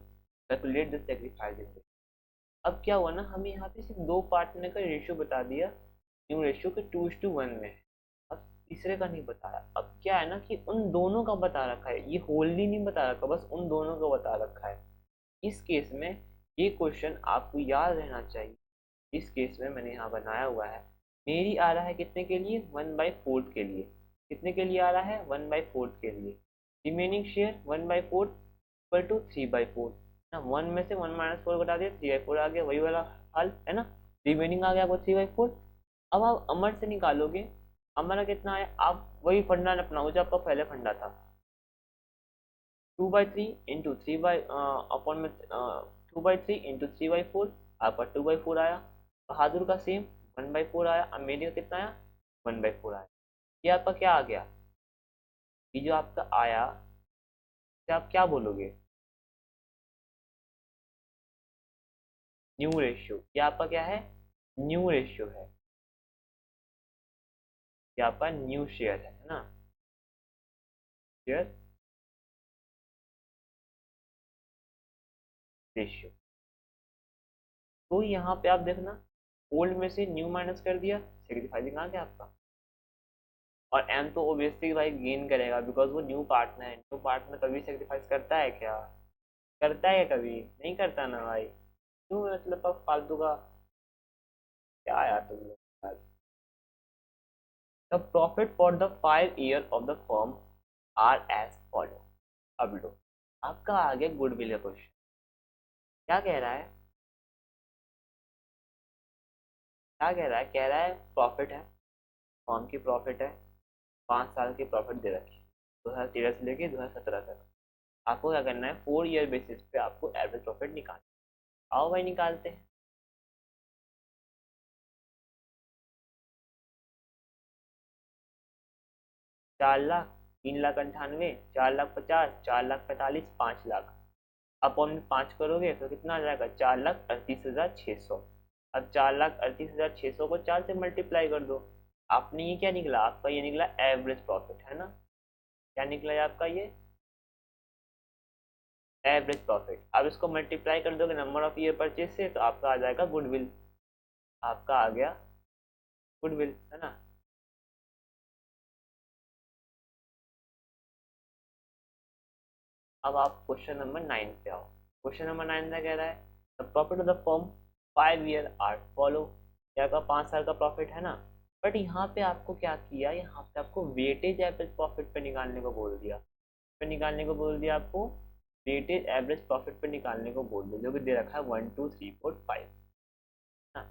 Calculate the sacrifice ratio. अब क्या हुआ ना, हमें यहाँ पे सिर्फ दो partner का रेशियो बता दिया, न्यू रेशियो के 2:1 में। अब तीसरे का नहीं बताया। अब क्या है ना कि उन दोनों का बता रखा है, ये होल्डली नहीं बता रखा, बस उन दोनों का बता रखा है। इस केस में ये क्वेश्चन आपको याद रहना चाहिए। इस केस में मैंने यहाँ बनाया हुआ है, मेरी आ रहा है कितने के लिए, 1/4 के लिए। कितने के लिए आ रहा है, 1/4 के लिए। रिमेनिंग शेयर 1/4 इक्वल टू 3/4 ना, 1 में से 1 - 4 घटा दिया, 3/4 आ गया, वही वाला हाल है ना। रिमेनिंग आ गया आपको 3/4। अब आप अमर से निकालोगे, अमर का कितना है, आप वही फंडा अपनाओ जो आपका पहले फंडा था, 2/3 इंटू 3 अपॉन में 2/3 इंटू 3/4, आपका 2/4 आया। बहादुर का सेम 1/4 आया। अमेरिका का कितना आया, 1/4 आया। ये आपका क्या आ गया, ये जो आपका आया, इसे आप क्या बोलोगे, न्यू रेशियो। ये आपका क्या है, न्यू रेशियो है, ये आपका न्यू शेयर है ना, शेयर रेशियो। तो यहाँ पे आप देखना, ओल्ड में से न्यू माइनस कर दिया, सेक्रीफाइसिंग आ गया आपका। और एम तो ओबियसली भाई गेन करेगा, बिकॉज वो न्यू पार्टनर है। न्यू पार्टनर कभी सेक्रीफाइस करता है क्या, करता है क्या, कभी नहीं करता ना भाई। क्यों मतलब अब फालतू का, क्या यार तुम लोग। The profit for the 5 year of the firm are as follow. अब लो, आपका आ गया गुडविल का क्वेश्चन। क्या कह रहा है, क्या कह रहा है प्रॉफिट है, फर्म की प्रॉफिट है, 5 साल की प्रॉफिट दे रखी 2013 से लेके 2017 तक। आपको क्या करना है, 4 year बेसिस पे आपको एवरेज प्रॉफिट निकालना। आओ भाई निकालते हैं। 4 लाख, 3,98,000, 4,50,000, 4,45,000, 5 लाख। अपॉन 5 करोगे तो कितना आ जाएगा, 4,38,600। अब 4,38,600 को 4 से मल्टीप्लाई कर दो। आपने ये क्या निकला, आपका ये निकला एवरेज प्रॉफिट है ना। क्या निकला है आपका ये एवरेज प्रॉफिट। अब इसको मल्टीप्लाई कर दोगे नंबर ऑफ ईयर परचेज से, तो आपका आ जाएगा गुडविल। आपका आ गया गुडविल है ना। अब आप क्वेश्चन नंबर 9 पे आओ। क्वेश्चन नंबर 9 में कह रहा है, the profit of the firm 5 year are follow. क्या का 5 साल का प्रॉफिट है ना। बट यहाँ पे आपको क्या किया, यहाँ पे आपको वेटेज एवरेज प्रॉफिट पे निकालने को बोल दिया। पे निकालने को बोल दिया आपको, वेटेज एवरेज प्रॉफिट पे निकालने को बोल दिया, जो कि दे रखा है 1, 2, 3, 4, 5 ना।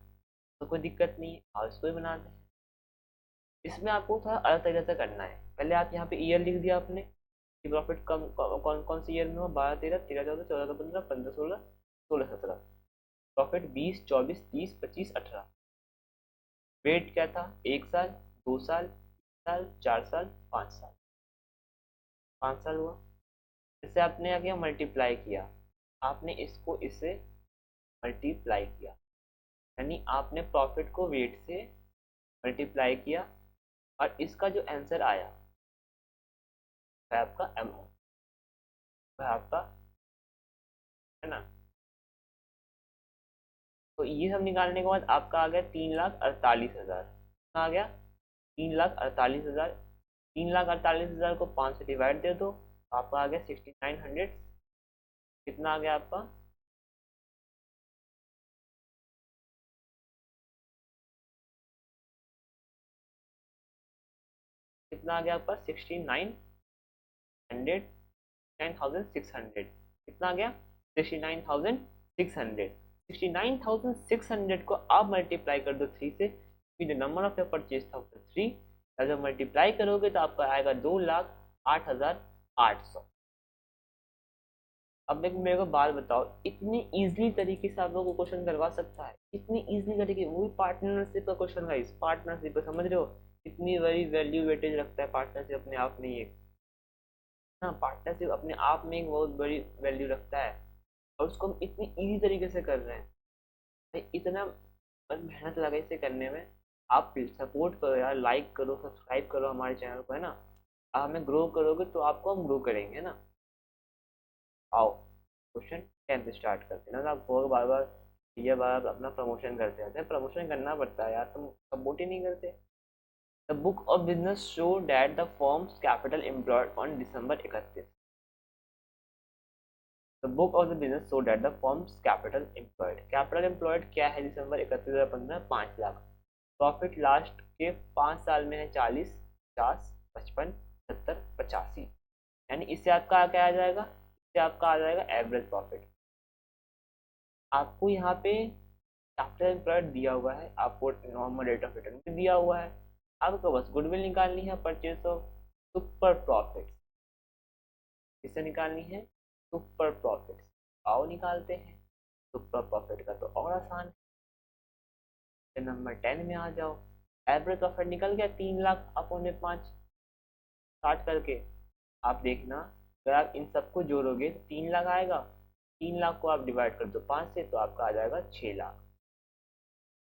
तो कोई दिक्कत नहीं है, और इसको ही बनाते हैं। इसमें आपको थोड़ा अलग तरीके से करना है। पहले आप यहाँ पे ईयर लिख दिया आपने कि प्रॉफिट कम कौन कौन सी ईयर में हो, 12, 13, 14, 15, 14, 15, 16, 17। प्रॉफिट 20, 24, 30, 25, 18। वेट क्या था, 1 साल, 2 साल, 3 साल, 4 साल, 5 साल। 5 साल हुआ। इससे आपने क्या किया, मल्टीप्लाई किया। आपने इसको इससे मल्टीप्लाई किया, यानी आपने प्रॉफिट को वेट से मल्टीप्लाई किया, और इसका जो आंसर आया वह आपका अमाउंट, वह आपका है ना। तो ये सब निकालने के बाद आपका आ गया 3,48,000। कितना आ गया, 3,48,000। 3,48,000 को 5 से डिवाइड दे दो, आपका आ गया 6,900। कितना आ गया आपका, कितना आ गया आपका 69,600। कितना आ गया 69,600। 69,600 को आप मल्टीप्लाई कर दो 3 से, क्योंकि जो नंबर ऑफ परचेज था 3। जब मल्टीप्लाई करोगे तो आपका आएगा 2,08,800। अब मेरे को बात बताओ, इतनी इजीली तरीके से आप लोगों को क्वेश्चन करवा सकता है, इतनी इजीली तरीके, वो भी पार्टनरशिप का क्वेश्चन है, इस पार्टनरशिप को समझ रहे हो। इतनी बड़ी वैल्यू वेटेज रखता है पार्टनरशिप अपने आप में ही। हाँ, पार्टनरशिप अपने आप में एक बहुत बड़ी वैल्यू रखता है, और उसको हम इतनी इजी तरीके से कर रहे हैं भाई, इतना बस मेहनत लगा इसे करने में। आप सपोर्ट करो यार, लाइक करो, सब्सक्राइब करो हमारे चैनल को, है ना। आप हमें ग्रो करोगे तो आपको हम ग्रो करेंगे, है ना। आओ क्वेश्चन 10 स्टार्ट करते हैं ना। आप बार बार ये बार अपना प्रमोशन करते रहते हैं, प्रमोशन करना पड़ता है यार, तुम सपोर्ट ही नहीं करते। The book of business show that the firms capital employed on December 31। The book of the business show that the firms capital employed क्या है दिसंबर 31/2015? 5 लाख। प्रॉफिट लास्ट के 5 साल में है 40, 50, 55, 70, 85। यानी इससे आपका क्या आ जाएगा? इससे आपका आ जाएगा एवरेज प्रॉफिट। आपको यहाँ पे कैपिटल एम्प्लॉयड दिया हुआ है, आपको नॉर्मल रेट ऑफ रिटर्न भी दिया हुआ है, आपको बस गुडविल निकालनी है, परचेज ऑफ सुपर प्रॉफिट। किससे निकालनी है? Super profit. आओ निकालते हैं। सुपर प्रॉफिट का तो और आसान है, नंबर 10 में आ जाओ। एवरेज प्रॉफिट निकल गया 3 लाख अपॉन में 5 काट करके। आप देखना, अगर आप इन सबको जोड़ोगे तो 3 लाख आएगा। 3 लाख को आप डिवाइड कर दो 5 से तो आपका आ जाएगा 6 लाख।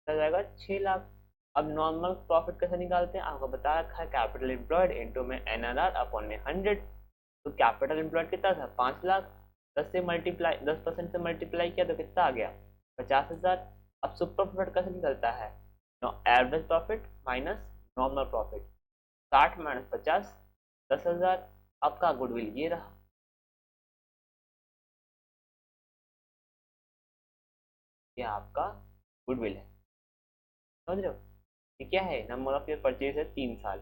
आ जाएगा 6 लाख। अब नॉर्मल प्रॉफिट कैसे निकालते हैं? आपको बता रखा है, कैपिटल एम्प्लॉयड इंटू में NRR अपॉन में 100। तो कैपिटल एम्प्लॉयड कितना था? 5 लाख। 10% से मल्टीप्लाई किया तो कितना आ गया? 50,000। अब सुपर प्रॉफिट कैसे निकलता है? Average profit minus normal profit. 60 minus 50, 10,000। आपका गुडविल ये रहा। ये आपका गुडविल है, समझ रहे हो। ये क्या है? नंबर ऑफ योर परचेज है 3 साल,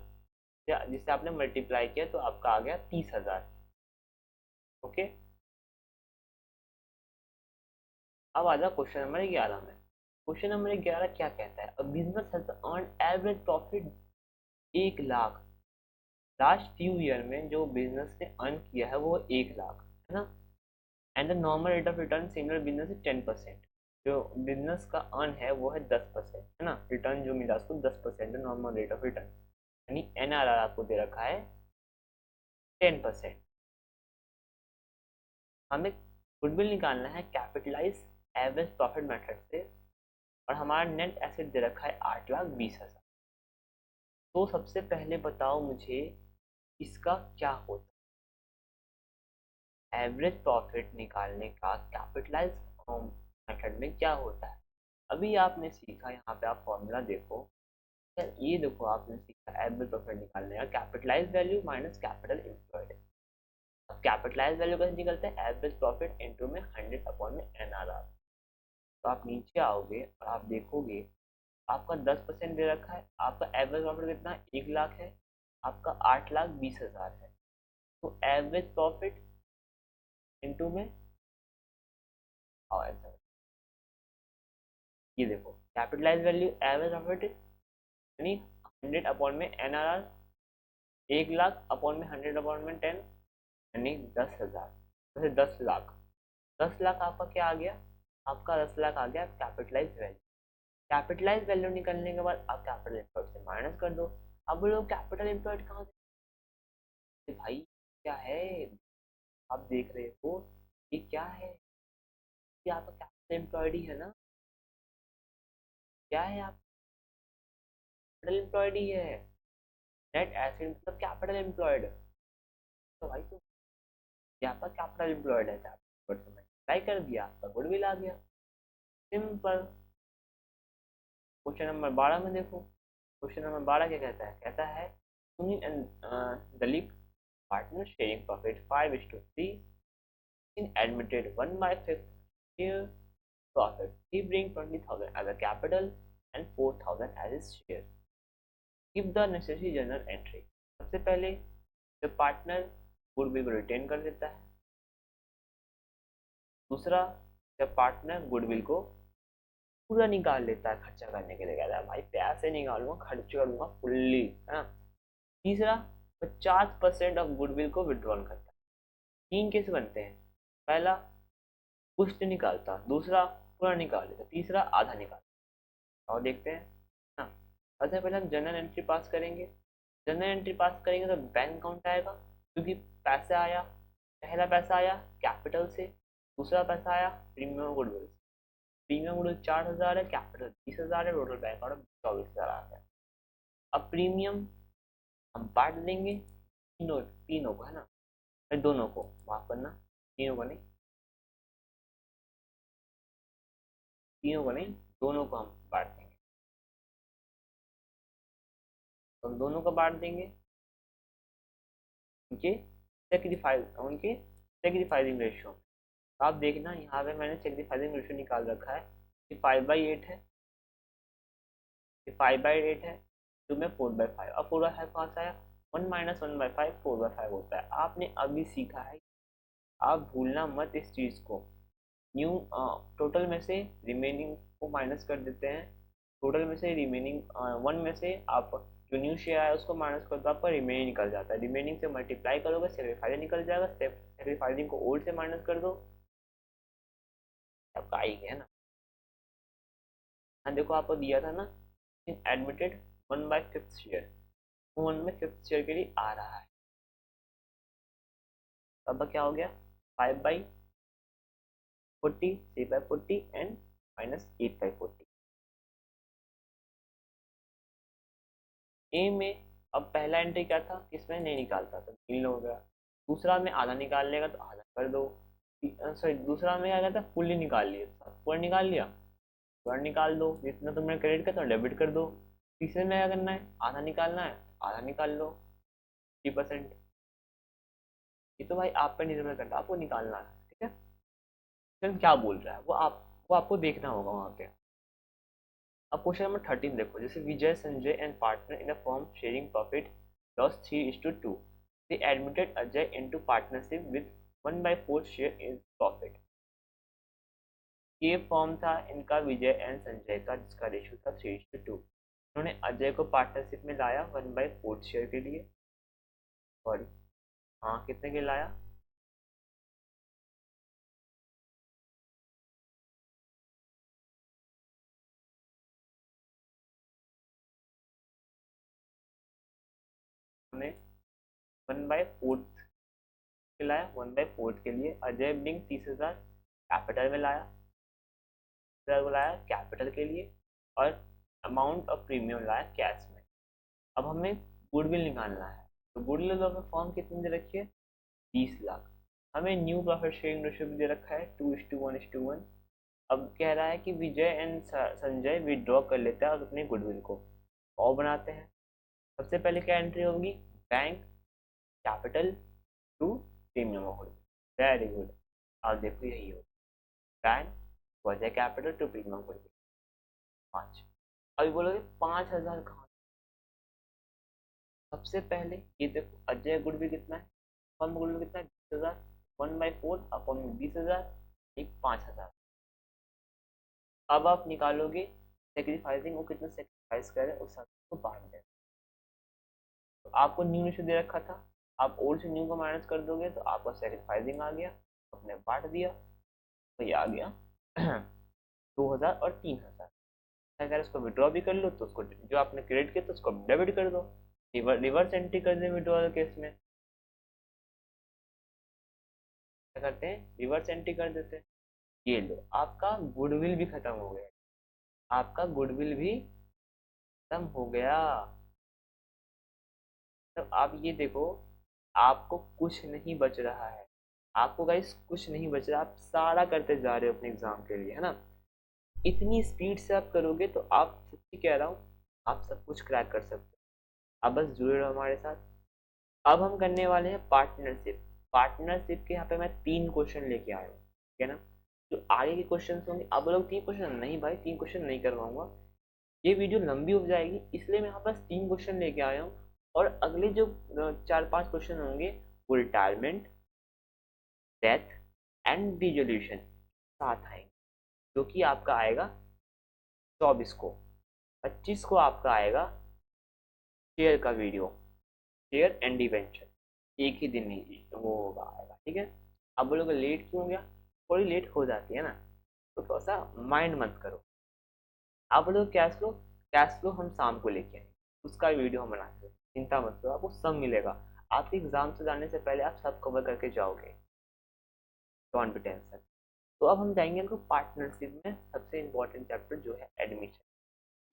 जिससे आपने मल्टीप्लाई किया तो आपका आ गया 30,000। ओके, अब आ जाओ क्वेश्चन नंबर 11 में। क्वेश्चन नंबर 11 क्या कहता है? A business has earn average profit 1 lakh. Last few year में जो बिजनेस ने अर्न किया है वो 1 लाख, है ना। And the normal rate of return similar business is 10%। जो बिजनेस का अर्न है वो है 10%, है ना। रिटर्न जो मिला उसको 10% है, नॉर्मल रेट ऑफ रिटर्न। यानी NRR आपको दे रखा है 10%। हमें गुडविल निकालना है कैपिटलाइज एवरेज प्रॉफिट मेथड से, और हमारा नेट एसेट दे रखा है 8,20,000। तो सबसे पहले बताओ मुझे इसका क्या होता है? एवरेज प्रॉफिट निकालने का कैपिटलाइज मेथड में क्या होता है? अभी आपने सीखा, यहाँ पे आप फॉर्मूला देखो। ये देखो, आपने सीखा एवरेज प्रॉफिट निकालने का capitalise value minus capital employed. अब कैपिटलाइज वैल्यू कैसे निकलते हैं? एवरेज प्रॉफिट इनटू में 100 अपॉन में NRR। तो आप नीचे आओगे और आप देखोगे आपका 10% दे रखा है, आपका एवरेज प्रॉफिट कितना? 1 लाख है, आपका 8,20,000 है। तो एवरेज प्रॉफिट इनटू में आंसर, ये देखो कैपिटलाइज वैल्यू एवरेज प्रॉफिट यानी 100 अपॉन में NRR, 1 लाख अपॉन में 100 अपॉन में 10 यानी 10,000। वैसे 10 लाख, 10 लाख आपका क्या आ गया? आपका 10 लाख आ गया कैपिटलाइज वैल्यू। कैपिटलाइज वैल्यू निकलने के बाद आप कैपिटल एम्प्लॉयड से माइनस कर दो। अब लोग कैपिटल एम्प्लॉयड कहाँ से? भाई क्या है? आप देख रहे हो ये क्या है? ये आपका कैपिटल एम्प्लॉयड ही है ना। क्या है? आप कैपिटल एम्प्लॉयड ही है। नेट एसेट मतलब कैपिटल एम्प्लॉयड। तो भाई तो ये आपका कैपिटल एम्प्लॉयड है, अप्लाई कर दिया, आपका गुडविल आ गया। सिंपल। क्वेश्चन नंबर 12 में देखो। क्वेश्चन नंबर 12 क्या कहता है? कहता है Sunil and Dalip partners sharing profit 5:3 in admitted 1/5 share profit. He bring 20,000 as a capital and 4,000 as his share. Give the necessary journal entry. सबसे पहले जब पार्टनर गुडविल को रिटेन कर देता है, दूसरा जब पार्टनर गुडविल को पूरा निकाल लेता है, खर्चा करने के लिए कहता है भाई पैसे निकालूंगा, खर्च करूंगा फुल्ली, है ना। तीसरा 50% ऑफ गुडविल को विड्रॉल करता है। 3 केस बनते हैं। पहला कुछ नहीं निकालता, दूसरा पूरा निकाल लेता, तीसरा आधा निकालता। और देखते हैं ना। सबसे पहले हम जर्नल एंट्री पास करेंगे। जर्नल एंट्री पास करेंगे तो बैंक अकाउंट आएगा, क्योंकि पैसा आया, पहला पैसा आया कैपिटल से, दूसरा पैसा आया प्रीमियम गुडविल से। प्रीमियम गुडविल 4,000 है, कैपिटल 20,000 है, टोटल बैंक अकाउंट 24,000 आ गया। अब प्रीमियम हम बांट देंगे तीनों तीनों को, है ना, दोनों को, माफ करना, तीनों को नहीं, तीनों को नहीं, दोनों को हम बांट देंगे। तो हम दोनों को बांट देंगे उनके सेक्रीफाइसिंग रेशियो। तो आप देखना यहाँ पे मैंने सेक्रीफाइसिंग रेशियो निकाल रखा है कि 5/8 है, ये 5/8 है, टू में 4/5। अब 4/5 कहाँ से आया, 1 - 1/5 4/5 होता है। आपने अभी सीखा है, आप भूलना मत इस चीज़ को। न्यू टोटल में से रिमेनिंग को माइनस कर देते हैं, टोटल में से रिमेनिंग 1 में से आप जो न्यू शेयर आया उसको माइनस कर दो, आपका रिमेनिंग निकल जाता है। रिमेनिंग से मल्टीप्लाई करोगे सेक्रीफाइसिंग निकल जाएगा, सेक्रीफाइसिंग को ओल्ड से माइनस कर दो, आपका आई है ना। हाँ देखो आपको दिया था ना, एडमिटेड 1/5 शेयर, 1/5 शेयर के लिए आ रहा है। अब क्या हो गया, 5/40, 3/40 एंड -8/40। ए में अब पहला एंट्री क्या था, किसमें नहीं निकालता तो 3 हो गया। दूसरा में आधा निकाल लेगा तो आधा कर दो, सॉरी दूसरा में क्या कहता है, फुल्ली निकाल लिया, फुल निकाल लिया, फुल निकाल दो, जितना तुमने क्रेडिट किया तो डेबिट कर दो। तीसरे में क्या करना है, आधा निकालना है, आधा निकाल लो 50%। ये तो भाई आप पर निर्भर करता है, आपको निकालना है, ठीक है। फिर क्या बोल रहा है वो आपको देखना होगा वहाँ पे। अब क्वेश्चन नंबर 13 देखो, जैसे Vijay Sanjay and partner in a firm sharing profit loss 3:2, they admitted Ajay into partnership with 1/4 share in profit. ये फॉर्म था इनका विजय एंड संजय का, जिसका रेशियो था 3:2। उन्होंने अजय को पार्टनरशिप में लाया 1/4 शेयर के लिए, सॉरी हाँ कितने के लाया, उन्होंने 1/4 के लाया, 1/4 के लिए। अजय बिंग 30,000 कैपिटल में लाया, को लाया कैपिटल के लिए, और अमाउंट ऑफ प्रीमियम लाया कैश में। अब हमें गुडविल निकालना है, तो गुडविल ऑफ फॉर्म कितनी दे रखी है, 20 लाख। हमें न्यू प्रॉफिट शेयरिंग रेशियो भी दे रखा है 2:1:1। अब कह रहा है कि विजय एंड संजय विड्रॉ कर लेते हैं और अपने गुडविल को और बनाते हैं। सबसे पहले क्या एंट्री होगी, bank capital to premium of goodwill, very good. अब देखो यही होगा, बैंक वजह capital to premium of goodwill 5। अभी बोलोगे 5,000 कहाँ, सबसे पहले ये देखो अजय गुडविल कितना है, फर्म गुडविल कितना है 20,000, 1/4 अपॉन 20,000, एक 5,000। अब आप निकालोगे सेक्रीफाइसिंग, वो कितना सेक्रीफाइस करे उस हिसाब को बांट दें। तो आपको न्यू इशू दे रखा था, आप ओल्ड से न्यू को माइनस कर दोगे तो आपका सेक्रीफाइसिंग आ गया, अपने बांट दिया, तो ये आ गया 2,000 और 3,000। अगर इसको विड्रॉ भी कर लो तो उसको जो आपने क्रेडिट किया तो उसको डेबिट कर दो, रिवर्स एंट्री कर दें विड्रॉल केस में, क्या करते हैं रिवर्स एंट्री कर देते हैं। ये लो आपका गुडविल भी खत्म हो गया, आपका गुडविल भी खत्म हो गया। तो आप ये देखो, आपको कुछ नहीं बच रहा है, आपको गाइस कुछ नहीं बच रहा, आप सारा करते जा रहे हो अपने एग्जाम के लिए, है ना। इतनी स्पीड से आप करोगे तो आप सच्ची कह रहा हूँ, आप सब कुछ क्रैक कर सकते हो। आप बस जुड़े रहो हमारे साथ। अब हम करने वाले हैं पार्टनरशिप। पार्टनरशिप के यहाँ पे मैं 3 क्वेश्चन लेके आया हूँ, ठीक है ना। जो आगे के क्वेश्चन होंगे, अब लोग 3 क्वेश्चन नहीं भाई, 3 क्वेश्चन नहीं करवाऊंगा, ये वीडियो लंबी हो जाएगी, इसलिए मैं यहाँ बस 3 क्वेश्चन लेके आया हूँ। और अगले जो 4-5 क्वेश्चन होंगे वो रिटायरमेंट, डेथ एंड डिसोल्यूशन साथ आएंगे, जो कि आपका आएगा 24 को। 25 को आपका आएगा शेयर का वीडियो, शेयर एंड डिवेंचर, एक ही दिन ही वो होगा आएगा, ठीक है। अब बोलोगे लेट क्यों हो गया, थोड़ी लेट हो जाती है ना, तो थोड़ा सा माइंड मत करो। आप लोग क्या करो, कैश फ्लो हम शाम को लेके आएंगे, उसका वीडियो हम बनाते हैं, चिंता मत करो, आपको सब मिलेगा। आपके एग्जाम से जाने से पहले आप सब कवर करके जाओगे, डोंट बी टेंशन। तो अब हम जाएंगे हमको पार्टनरशिप में सबसे इम्पोर्टेंट चैप्टर जो है एडमिशन।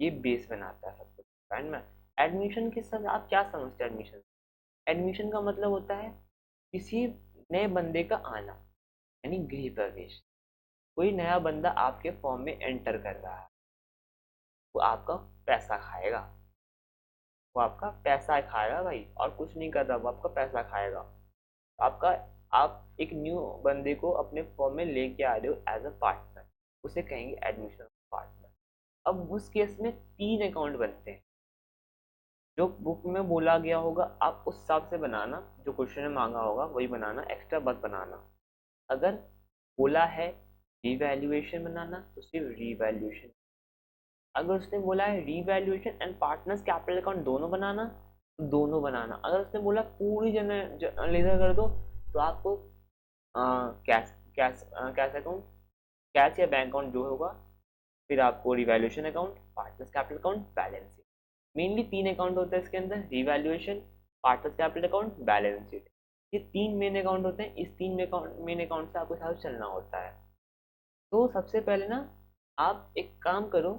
ये बेस बनाता है सब कुछ फ्रेंड में। एडमिशन के साथ आप क्या समझते हैं? एडमिशन, एडमिशन का मतलब होता है किसी नए बंदे का आना, यानी गृह प्रवेश। कोई नया बंदा आपके फॉर्म में एंटर कर रहा है, वो आपका पैसा खाएगा, वो आपका पैसा खाएगा भाई, और कुछ नहीं कर रहा, वो आपका पैसा खाएगा। आपका, आप एक न्यू बंदे को अपने फॉर्म में लेके आ रहे हो एज अ पार्टनर, उसे कहेंगे एडमिशन पार्टनर। अब उस केस में 3 अकाउंट बनते हैं, जो बुक में बोला गया होगा आप उस हिसाब से बनाना, जो क्वेश्चन में मांगा होगा वही बनाना, एक्स्ट्रा मत बनाना। अगर बोला है रीवैल्यूएशन बनाना तो सिर्फ रीवैल्यूएशन, अगर उसने बोला है revaluation and partners capital account दोनों बनाना तो दोनों बनाना, अगर उसने बोला पूरी जनरलाइजर कर दो तो आपको cash cash cash account, cash या बैंक अकाउंट जो होगा, फिर आपको revaluation account, partners capital account, balance sheet. Mainly 3 account होते हैं इसके अंदर, revaluation, partners capital account, balance sheet. ये 3 मेन अकाउंट होते हैं, इस 3 मेन अकाउंट से आपको साथ चलना होता है। तो सबसे पहले ना आप एक काम करो,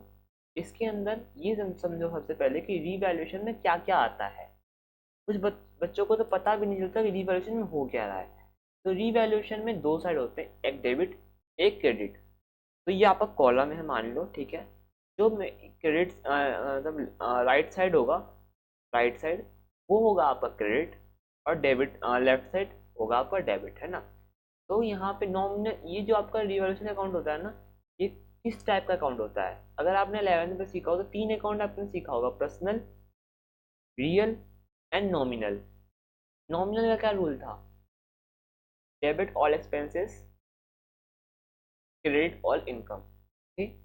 इसके अंदर ये समझो सबसे पहले कि रीवैल्यूएशन में क्या क्या आता है। कुछ बच्चों को तो पता भी नहीं चलता कि रीवैल्यूएशन में हो क्या रहा है। तो रीवैल्यूएशन में 2 साइड होते हैं, एक डेबिट एक क्रेडिट। तो ये आपका कॉलम है मान लो, ठीक है। जो क्रेडिट मतलब राइट साइड होगा, राइट साइड वो होगा आपका क्रेडिट, और डेबिट लेफ्ट साइड होगा आपका डेबिट, है ना। तो यहाँ पे नॉमिनल, ये जो आपका रिवॉल्यूशन अकाउंट होता है ना, ये किस टाइप का अकाउंट होता है? अगर आपने 11th में सीखा हो तो 3 अकाउंट आपने सीखा होगा, personal, real and nominal. Nominal का क्या रूल था? Debit all expenses, credit all income, ठीक।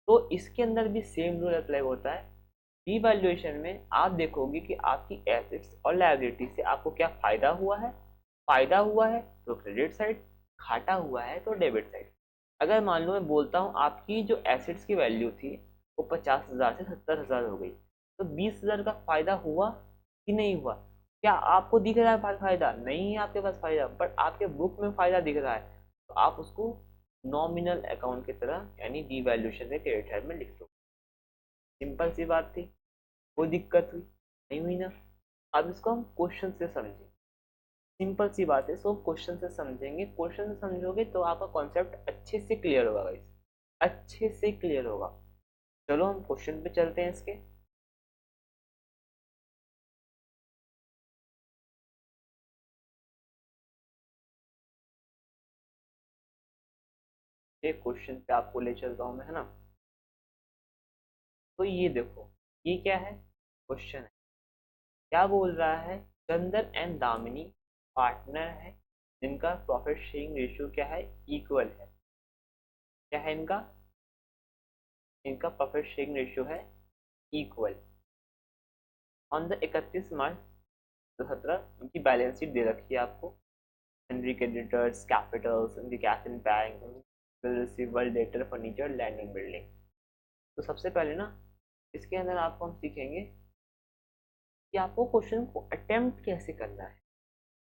तो इसके अंदर भी सेम रूल अप्लाई होता है। रिवैल्यूएशन में आप देखोगे कि आपकी एसेट्स और लायबिलिटी से आपको क्या फायदा हुआ है। फायदा हुआ है तो क्रेडिट साइड, घाटा हुआ है तो डेबिट साइड। अगर मान लो मैं बोलता हूँ आपकी जो एसेट्स की वैल्यू थी वो 50,000 से 70,000 हो गई, तो 20,000 का फायदा हुआ कि नहीं हुआ? क्या आपको दिख रहा है फायदा? नहीं है आपके पास फायदा, बट आपके बुक में फायदा दिख रहा है, तो आप उसको नॉमिनल अकाउंट की तरह यानी डिवैल्यूएशन के क्रेडिट साइड में लिख दो। सिंपल सी बात थी, कोई दिक्कत हुई नहीं हुई ना? अब इसको हम क्वेश्चन से समझें, सिंपल सी बात है, सो क्वेश्चन से समझेंगे, क्वेश्चन से समझोगे तो आपका कॉन्सेप्ट अच्छे से क्लियर होगा गाइस, अच्छे से क्लियर होगा। चलो हम क्वेश्चन पे चलते हैं इसके। एक क्वेश्चन पे आपको ले चलता हूँ मैं, है ना। तो ये देखो, ये क्या है? क्वेश्चन है, क्या बोल रहा है? चंदन एंड दामिनी पार्टनर है जिनका प्रॉफिट शेयरिंग रेशियो क्या है? इक्वल है। क्या है इनका? इनका प्रॉफिट शेयरिंग रेशियो है इक्वल। ऑन द 31 मार्च 2017 उनकी बैलेंस शीट दे रखी है आपको, सन्ड्री क्रेडिटर्स, कैपिटल्स, उनकी cash in bank, receivable, debtor, furniture, land and building. तो सबसे पहले ना इसके अंदर आपको हम सीखेंगे कि आपको क्वेश्चन को अटेम्प्ट कैसे करना है।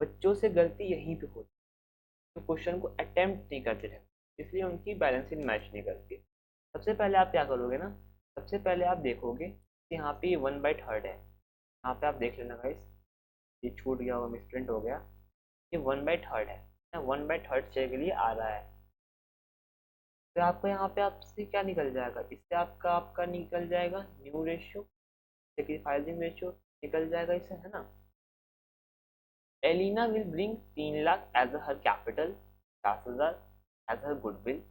बच्चों से गलती यहीं पे होती है, तो क्वेश्चन को अटेम्प्ट नहीं करते रहते, इसलिए उनकी बैलेंस शीट मैच नहीं करती। सबसे पहले आप क्या करोगे ना, सबसे पहले आप देखोगे कि यहाँ पे 1/3 है, यहाँ पे आप देख लेना गाइस, ये छूट गया होगा, मिसप्रिंट हो गया, ये 1/3 है, 1/3 शेयर के लिए आ रहा है। तो आपको यहाँ पे आपसे क्या निकल जाएगा? इससे आपका आपका निकल जाएगा न्यू रेशियो, सेक्रीफाइसिंग रेशियो निकल जाएगा इससे, है ना। Elina will bring 3 lakh as her capital, 50,000 as her goodwill.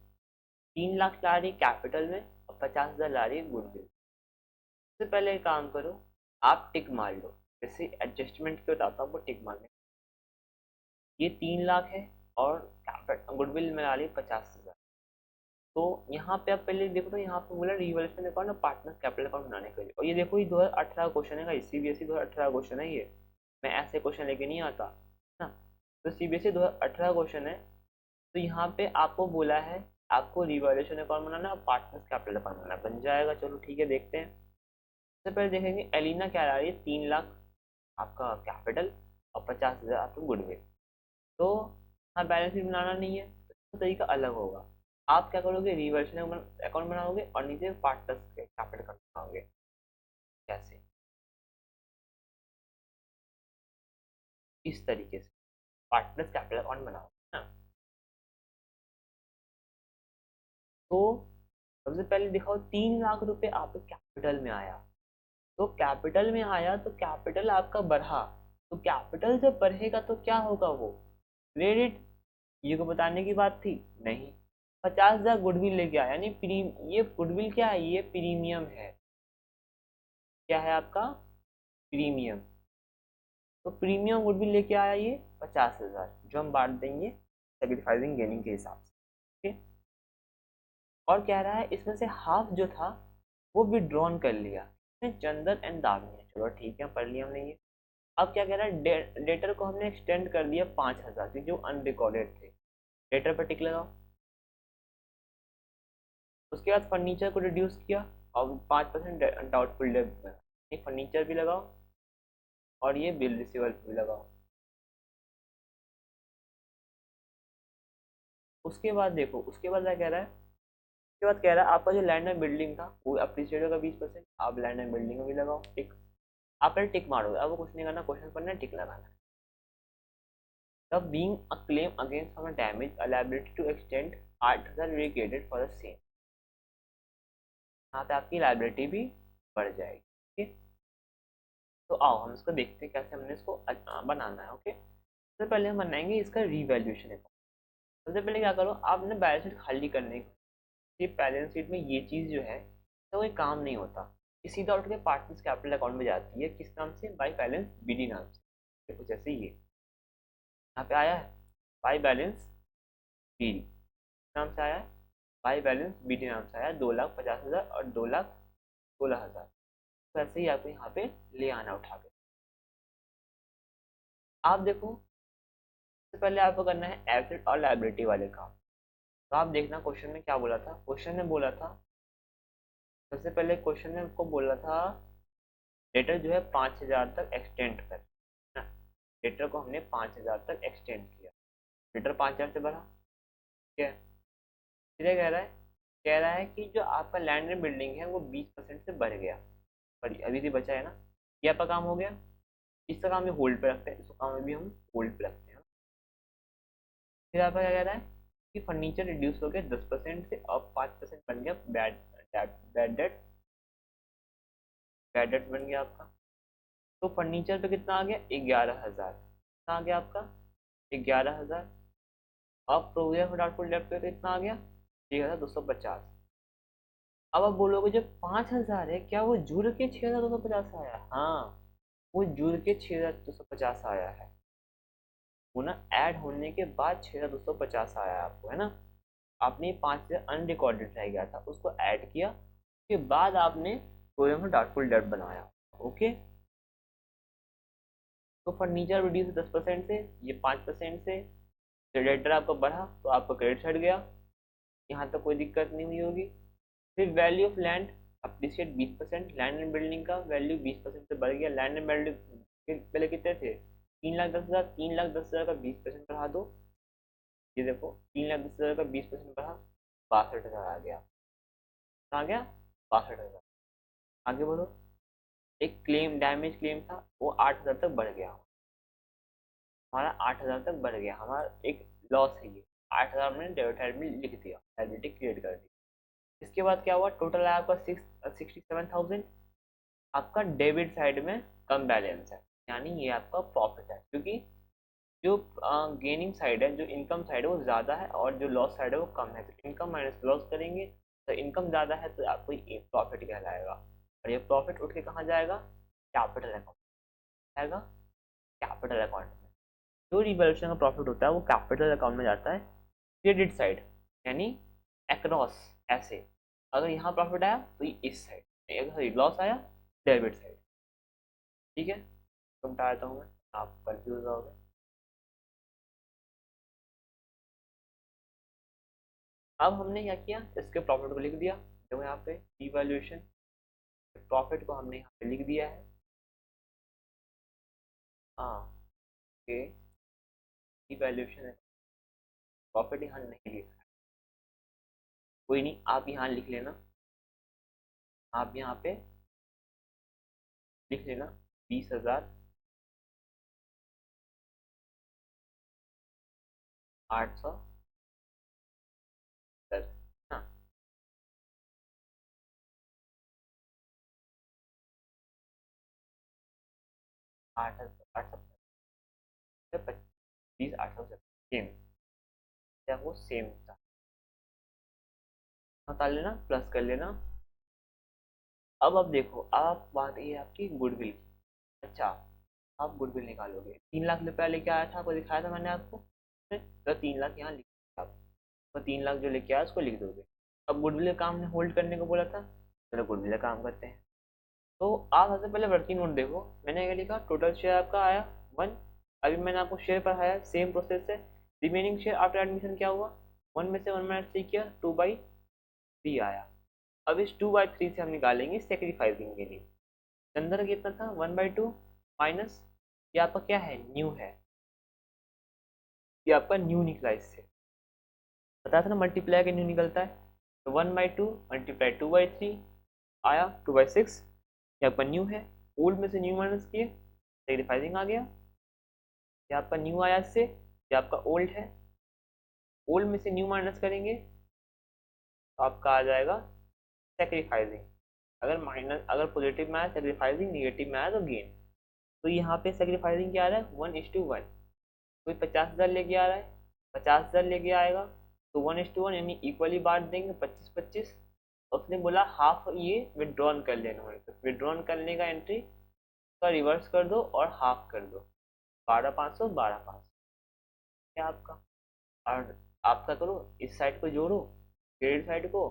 3 lakh ला रही कैपिटल में और 50,000 ला रही है गुडविल। सबसे पहले एक काम करो, आप टिक मार लो, जैसे एडजस्टमेंट के बताता हूँ वो टिक मारने। ये 3 लाख है और कैपिटल गुडविल में ला रही 50,000। तो यहाँ पे आप पहले देखो, तो यहाँ पे बोला रिवॉल्यूशन अकाउंट और पार्टनर कैपिटल अकाउंट बनाने के लिए, और ये देखो ये 2018 क्वेश्चन है, सीबीएसई 2018 क्वेश्चन है ये, मैं ऐसे क्वेश्चन लेके नहीं आता ना। तो सीबीएसई 2018 क्वेश्चन है। तो यहाँ पे आपको बोला है आपको रिवॉल्यूशन अकाउंट बनाना है और पार्टनर कैपिटल अकाउंट बनाना है, बन जाएगा। चलो ठीक है, देखते हैं। सबसे पहले देखेंगे एलिना क्या ला रही है, 3 लाख आपका कैपिटल और 50,000 आपका गुडविल। तो हाँ, बैलेंस शीट बनाना नहीं है तो तरीका अलग होगा। आप क्या करोगे, रिवर्सल अकाउंट बनाओगे और नीचे पार्टनर्स के कैपिटल अकाउंट बनाओगे। कैसे, इस तरीके से पार्टनर्स कैपिटल अकाउंट बनाओगे ना। तो सबसे पहले दिखाओ 3 लाख रुपए आपके कैपिटल में आया। तो कैपिटल में आया तो कैपिटल आपका बढ़ा। तो कैपिटल जब बढ़ेगा तो क्या होगा, वो क्रेडिट। ये को बताने की बात थी नहीं। 50,000 गुडविल लेके आया, यानी ये गुडविल क्या है, ये प्रीमियम है। क्या है आपका, प्रीमियम। तो प्रीमियम गुडविल लेके आया ये 50,000, जो हम बांट देंगे सेक्रीफाइसिंग गेनिंग के हिसाब से। ठीक है। और कह रहा है इसमें से हाफ जो था वो विड्रॉन कर लिया चंदन एंड दामिनी। चलो ठीक है, पढ़ लिया हमने ये। अब क्या कह रहा है, डेटर को हमने एक्सटेंड कर दिया 5,000 की, जो अनरिकॉर्डेड थे। डेटर पर टिक लगाओ। उसके बाद फर्नीचर को रिड्यूस किया और 5% डाउटफुल डेट, फर्नीचर भी लगाओ और ये बिल रिसीवर भी लगाओ। उसके बाद देखो, उसके बाद क्या कह रहा है, उसके बाद कह रहा है आपका जो लैंड एंड बिल्डिंग था वो अप्रिशिएट होगा 20%, आप लैंड एंड बिल्डिंग में भी लगाओ टिक। आप पहले टिक मारोगे, अब वो कुछ नहीं करना, क्वेश्चन पढ़ना है, टिक लगाना है। तब being a claim against from damage a liability to extend 8,000 vacated for the same. यहाँ पे आपकी लायबिलिटी भी बढ़ जाएगी। ठीक है। तो आओ हम इसको देखते हैं कैसे हमने इसको बनाना है। ओके, सबसे पहले हम बनाएंगे इसका रिवैल्यूएशन अकाउंट। सबसे पहले क्या करो, आपने बैलेंस शीट खाली करने की, बैलेंस शीट में ये चीज़ जो है तो कोई काम नहीं होता, ये सीधा उठ के पार्टनर्स कैपिटल अकाउंट में जाती है। किस नाम से, बाई बैलेंस बीडी नाम से। देखो जैसे ये यहाँ पे आया है बाई बैलेंस बीडी नाम से आया है, बाई बैलेंस बीडी नाम से आया, 2,50,000 और 2,16,000। वैसे ही आपको यहाँ पे ले आना उठा के। आप देखो, सबसे पहले आपको करना है एसेट और लायबिलिटी वाले काम। तो आप देखना क्वेश्चन में क्या बोला था, क्वेश्चन में बोला था, सबसे पहले क्वेश्चन में आपको बोला था डेटर जो है 5,000 तक एक्सटेंड कर ना। डेटर को हमने 5,000 तक एक्सटेंड किया, डेटर 5,000 से बढ़ा। ठीक है। फिर कह रहा है कि जो आपका लैंड एंड बिल्डिंग है वो 20% से बढ़ गया, पर अभी भी बचा है ना। ये आपका काम हो गया, इसका काम भी होल्ड पे रखते हैं, इसका काम भी हम होल्ड पे रखते हैं। फिर आपका क्या कह रहा है कि फर्नीचर रिड्यूस हो गया 10% से, अब 5% बन गया bad bad debt, bad debt बन गया आपका। तो फर्नीचर पे कितना आ गया, 11,000। कितना आ गया आपका, 11,000। अब प्रोविजन फॉर डाउटफुल डेब्ट पे कितना आ गया, 6,250। अब आप बोलोगे जो 5,000 है क्या वो जुड़ के 6,250 आया, हाँ वो जुड़ के 6,250 आया है। वो ना ऐड होने के बाद 6,250 आया है आपको, है ना। आपने 5 से अनरिकॉर्डेड रह गया था, उसको ऐड किया, उसके बाद आपने प्रोविजन फॉर डाउटफुल डेब्ट बनाया। ओके। तो फर्नीचर रिड्यूस 10% से, ये 5% से, क्रेडिटर आपका बढ़ा तो आपका क्रेडिट हट गया, यहाँ तक कोई दिक्कत नहीं हुई होगी। फिर value of land appreciate 20%, land and building का वैल्यू 20% से बढ़ गया। लैंड एंड बिल्डिंग पहले कितने थे, 3,10,000, 3,10,000 का 20% बढ़ा दो। ये देखो 3,10,000 का 20% बढ़ा, 62,000 आ गया। आ गया 62,000। आगे बढ़ो, एक क्लेम डैमेज क्लेम था वो 8,000 तक बढ़ गया, हमारा 8,000 तक बढ़ गया, हमारा एक लॉस है ये। 8,000 मैंने डेबिट साइड में लिख दिया, लायबिलिटी क्रिएट कर दी। इसके बाद क्या हुआ, टोटल आया आपका 67,000। आपका डेबिट साइड में कम बैलेंस है, यानी ये आपका प्रॉफिट है, क्योंकि जो गेनिंग साइड है, जो इनकम साइड है वो ज़्यादा है और जो लॉस साइड है वो कम है। तो इनकम माइनस लॉस करेंगे तो इनकम ज़्यादा है तो आपको ये प्रॉफिट कहलाएगा, और ये प्रॉफिट उठ के कहाँ जाएगा, कैपिटल अकाउंट जाएगा, कैपिटल अकाउंट में। जो रिवैल्यूएशन का प्रॉफिट होता है वो कैपिटल अकाउंट में जाता है, क्रेडिट साइड, यानी अक्रॉस ऐसे। अगर यहाँ प्रॉफिट आया तो ये इस साइड, सॉरी लॉस आया डेबिट साइड। ठीक है, समझाता हूँ मैं, आप कंफ्यूज हो गए। अब हमने क्या किया, इसके प्रॉफिट को लिख दिया, देखो यहाँ पे रिवैल्यूएशन प्रॉफिट को हमने यहाँ पे लिख दिया है। हाँ, ये वैल्यूएशन है, प्रॉफिट यहाँ नहीं लिखा है। कोई नहीं, आप यहाँ लिख लेना, आप यहाँ पे लिख लेना 20,810 ना। 20,870 सेम, क्या वो सेम था, निकाल लेना, प्लस कर लेना। अब देखो, आप बात ये है आपकी गुडविल की। अच्छा, आप गुडविल निकालोगे, 3 लाख रुपया लेके आया था, आपको दिखाया था मैंने आपको, तो 3 लाख यहाँ लिख दिया आप, तो 3 लाख जो लेके आया उसको लिख दोगे। अब गुडविल का काम ने होल्ड करने को बोला था, चलो गुडविल का काम करते हैं। तो आप सबसे पहले वर्किंग नोट देखो, मैंने क्या लिखा, टोटल शेयर आपका आया 1। अभी मैंने आपको शेयर पढ़ाया, सेम प्रोसेस है। रिमेनिंग शेयर आफ्टर एडमिशन क्या हुआ, 1 में से 1 - 3 किया, 2/3 आया। अब इस 2/3 से हम निकालेंगे सेक्रीफाइसिंग के लिए। अंदर का कितना था, 1/2 माइनस, ये आपका क्या है, न्यू है, ये आपका न्यू निकला। इससे पता था ना, मल्टीप्लाई का न्यू निकलता है। तो 1/2 मल्टीप्लाई 2/3 आया 2/6, ये आपका न्यू है। ओल्ड में से न्यू माइनस किए, सेक्रीफाइसिंग आ गया, ये आपका न्यू आया इससे, ये आपका ओल्ड है। ओल्ड में से न्यू माइनस करेंगे तो आपका आ जाएगा सेक्रीफाइसिंग। अगर पॉजिटिव में आया सेक्रीफाइसिंग, नेगेटिव में आया तो गेन। तो यहाँ पे सेक्रीफाइसिंग क्या आ रहा है, 1:1। कोई 50,000 लेके आ रहा है, 50,000 लेके आएगा तो 1:1 यानी इक्वली बांट देंगे, 25-25। उसने बोला हाफ ये विड्रॉन कर लेना है, तो विड्रॉन करने का एंट्री का रिवर्स कर दो और हाफ कर दो, 12,500 12,500 क्या आपका। और आपका करो, इस साइड को जोड़ो, क्रेडिट साइड को,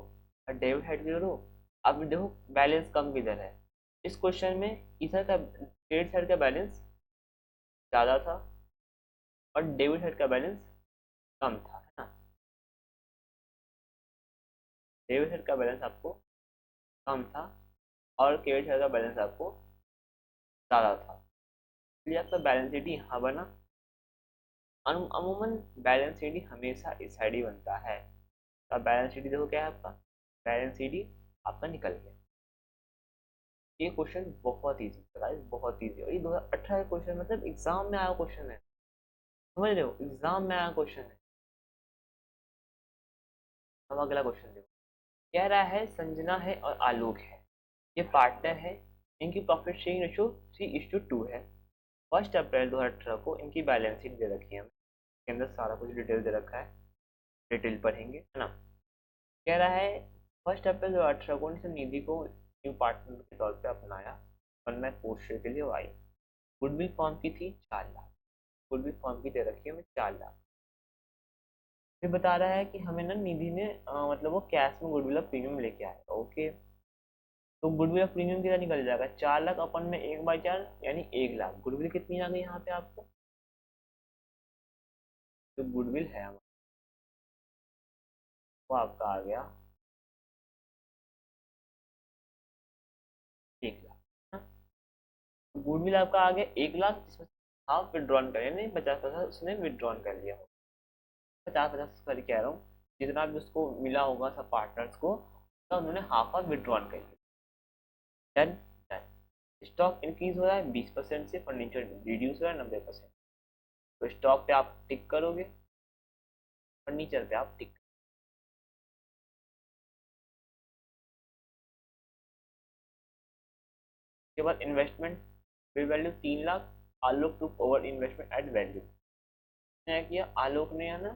और डेबिट साइड को जोड़ो। अब देखो बैलेंस कम किधर है, इस क्वेश्चन में इधर का क्रेडिट साइड का बैलेंस ज़्यादा था और डेबिट साइड का बैलेंस कम था, है ना। डेबिट साइड का बैलेंस आपको कम था और क्रेडिट साइड का बैलेंस आपको ज़्यादा था, इसलिए आपका बैलेंस शीट यहाँ बना। अमूमन बैलेंस शीट हमेशा इस साइड ही बनता है। तो बैलेंस शीट देखो क्या है आपका, बैलेंस शीट आपका निकल गया। ये क्वेश्चन बहुत ईजी था गाइस, बहुत ईजी, और ये 2018 का क्वेश्चन, मतलब एग्जाम में आया क्वेश्चन है, समझ रहे हो, एग्जाम में आया क्वेश्चन है। अब अगला क्वेश्चन देखो, कह रहा है संजना है और आलोक है, ये पार्टनर है, इनकी प्रॉफिट शेयरिंग रेशियो 3:2 है। 1 अप्रैल 2018 को इनकी बैलेंस शीट दे रखी है हमें, इसके अंदर सारा कुछ डिटेल दे रखा है, डिटेल पढ़ेंगे, है ना। कह रहा है 1 अप्रैल 2018 को इस निधि को न्यू पार्टनर के तौर पे अपनाया, और मैं पोस्ट शेयर के लिए वो आई। गुडविल फॉर्म की थी 4 लाख, गुडविल फॉर्म की दे रखी है हमें 4 लाख। फिर बता रहा है कि हमें ना निधि ने मतलब वो कैश में गुडविल ऑफ प्रीमियम लेके आएगा, ओके। तो गुडविल ऑफ प्रीमियम कितना निकल जाएगा, 4 लाख अपन में 1/4 यानी 1 लाख। गुडविल कितनी आ गई यहाँ पे आपको, जो गुडविल है हमारा वो आपका आ गया 1 लाख। गुडविल आपका आ गया 1 लाख, जिसमें हाफ विड्रॉन कर, यानी 50% उसने विड्रॉन कर लिया होगा। 50-50 कर कह रहा हूँ, जितना भी उसको मिला होगा सब पार्टनर्स को, तो उन्होंने हाफ हाफ विड्रॉन कर लिया। Done done. स्टॉक इंक्रीज हो रहा है 20% से, फर्नीचर रिड्यूस हो रहा है 90%। तो स्टॉक पे आप टिक करोगे, फर्नीचर पे आप टिक। उसके बाद इन्वेस्टमेंट बिल वैल्यू 3 लाख, आलोक to over investment at value. क्या किया आलोक ने, है ना,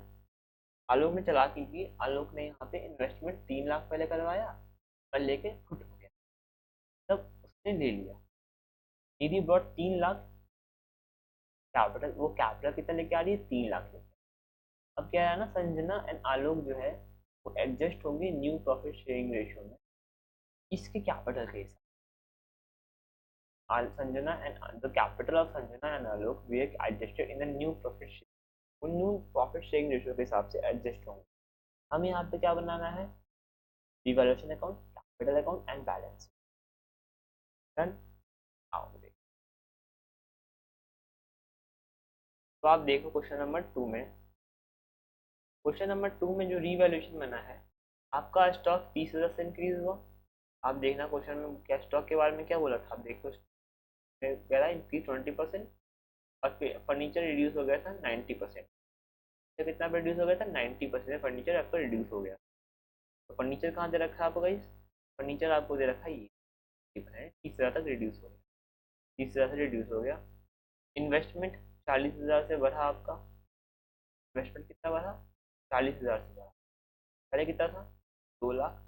आलोक ने चालाकी की, आलोक ने यहाँ पे इन्वेस्टमेंट 3 लाख पहले करवाया और लेके फुट हो गया, तब उसने ले लिया। निधि ब्रॉट 3 लाख कैपिटल, वो कैपिटल कितना लेके आ रही है, 3 लाख लेके। अब क्या है ना, संजना एंड आलोक जो है वो एडजस्ट होंगे न्यू प्रॉफिट शेयरिंग रेशियो में, इसके कैपिटल के हिसाब। Sanjana and the capital of Sanjana and Alok way adjusted in the new profit sharing, उन न्यू प्रॉफिट शेयरिंग रेशियो के हिसाब से एडजस्ट होंगे। हमें यहाँ पे क्या बनाना है, revaluation account, capital account and balance. Done. आओ देख, तो आप देखो क्वेश्चन नंबर 2 में, क्वेश्चन नंबर 2 में जो रीवैल्यूएशन बना है, आपका स्टॉक 30,000 से इंक्रीज हुआ। आप देखना क्वेश्चन में क्या स्टॉक के बारे में क्या बोला था, आप देखो कह रहा है इंक्रीज 20% और फर्नीचर रिड्यूस हो गया था 90%। तो कितना रिड्यूस हो गया था, 90% फर्नीचर आपका रिड्यूस हो गया। तो फर्नीचर कहाँ दे रखा है आपको गाइस, फर्नीचर आपको दे रखा है ये 30,000 तक रिड्यूस हो गया, 30,000 से रिड्यूस हो गया। इन्वेस्टमेंट 40,000 से बढ़ा आपका, इन्वेस्टमेंट कितना बढ़ा, 40,000 से बढ़ा। पहले कितना था, 2 लाख,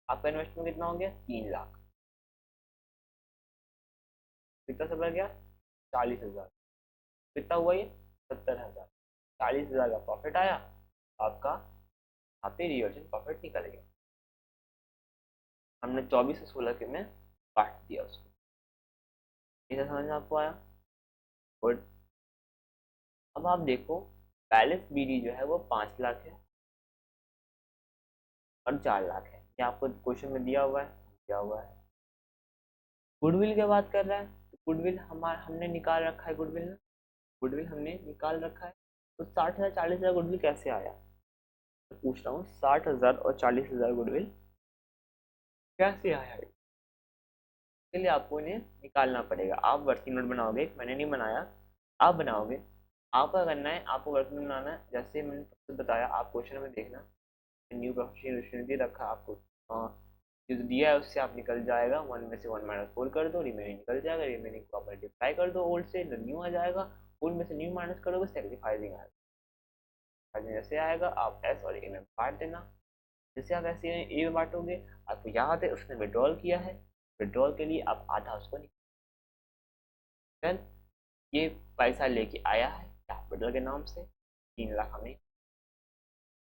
आपका इन्वेस्टमेंट कितना हो गया, 3 लाख, कितना से बढ़ गया, 40,000, कितना हुआ ये, 70,000, 40,000 का प्रॉफिट आया आपका, यहाँ पे रिवर्जन प्रॉफिट निकल गया। हमने 24 से 16 के में बांट दिया उसको, इसे समझ में आपको आया, गुड। अब आप देखो बैलेंस बीडी जो है वो 5 लाख है और 4 लाख है, ये आपको क्वेश्चन में दिया हुआ है, दिया हुआ है। गुडविल की बात कर रहा है, तो गुडविल हमारा हमने निकाल रखा है, गुडविल ना, गुडविल हमने निकाल रखा है। तो 60,000 40,000 गुडविल कैसे आया, तो पूछ रहा हूँ 60,000 और 40,000 गुडविल कैसे आया, इसके लिए आपको इन्हें निकालना पड़ेगा। आप वर्किंग नोट बनाओगे, मैंने नहीं बनाया, आप बनाओगे। आपका करना है, आपको वर्किंग नोट बनाना है, जैसे मैंने सबसे बताया, आप क्वेश्चन में देखना, न्यू प्रोफेशनल दे रखा है आपको, जो दिया है उससे आप निकल जाएगा, 1 में से 1 माइनस 4 कर दो, रिमेनिंग निकल जाएगा, रिमेनिंग को आप मल्टीप्लाई कर दो ओल्ड से, न्यू आ जाएगा, ओल्ड में से न्यू माइनस करोगे सेक्रीफाइसिंग आएगा, जैसे आएगा आप एस और ए में बांट देना। जैसे आप ऐसे ए में बांटोगे, आपको याद है उसने विड्रॉल किया है, विड्रॉल के लिए आप आधा उसको निकाल, ये पैसा लेके आया है कैपिटल के नाम से, 3 लाख हमें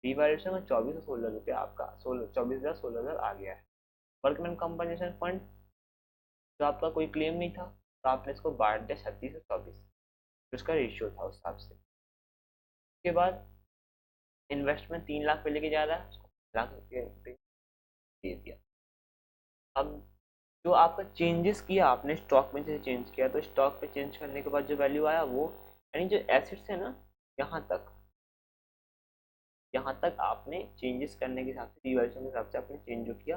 रिवैल्यूएशन में 2416 रुपये आपका 24,000 16,000 आ गया है। वर्कमैन कंपनसेशन फंड जो आपका कोई क्लेम नहीं था, तो आपने इसको बांट दिया 36 से 24, उसका रेशियो था उस हिसाब से। उसके बाद इन्वेस्टमेंट 3 लाख पे लेके जा रहा है, उसको लाख रुपये दे दिया। अब जो आपका चेंजेस किया आपने स्टॉक में से चेंज किया, तो स्टॉक पे चेंज करने के बाद जो वैल्यू आया वो, यानी जो एसेट्स है ना, यहाँ तक, यहाँ तक आपने चेंजेस करने के हिसाब से, रिवैल्यूएशन के हिसाब से आपने चेंज जो किया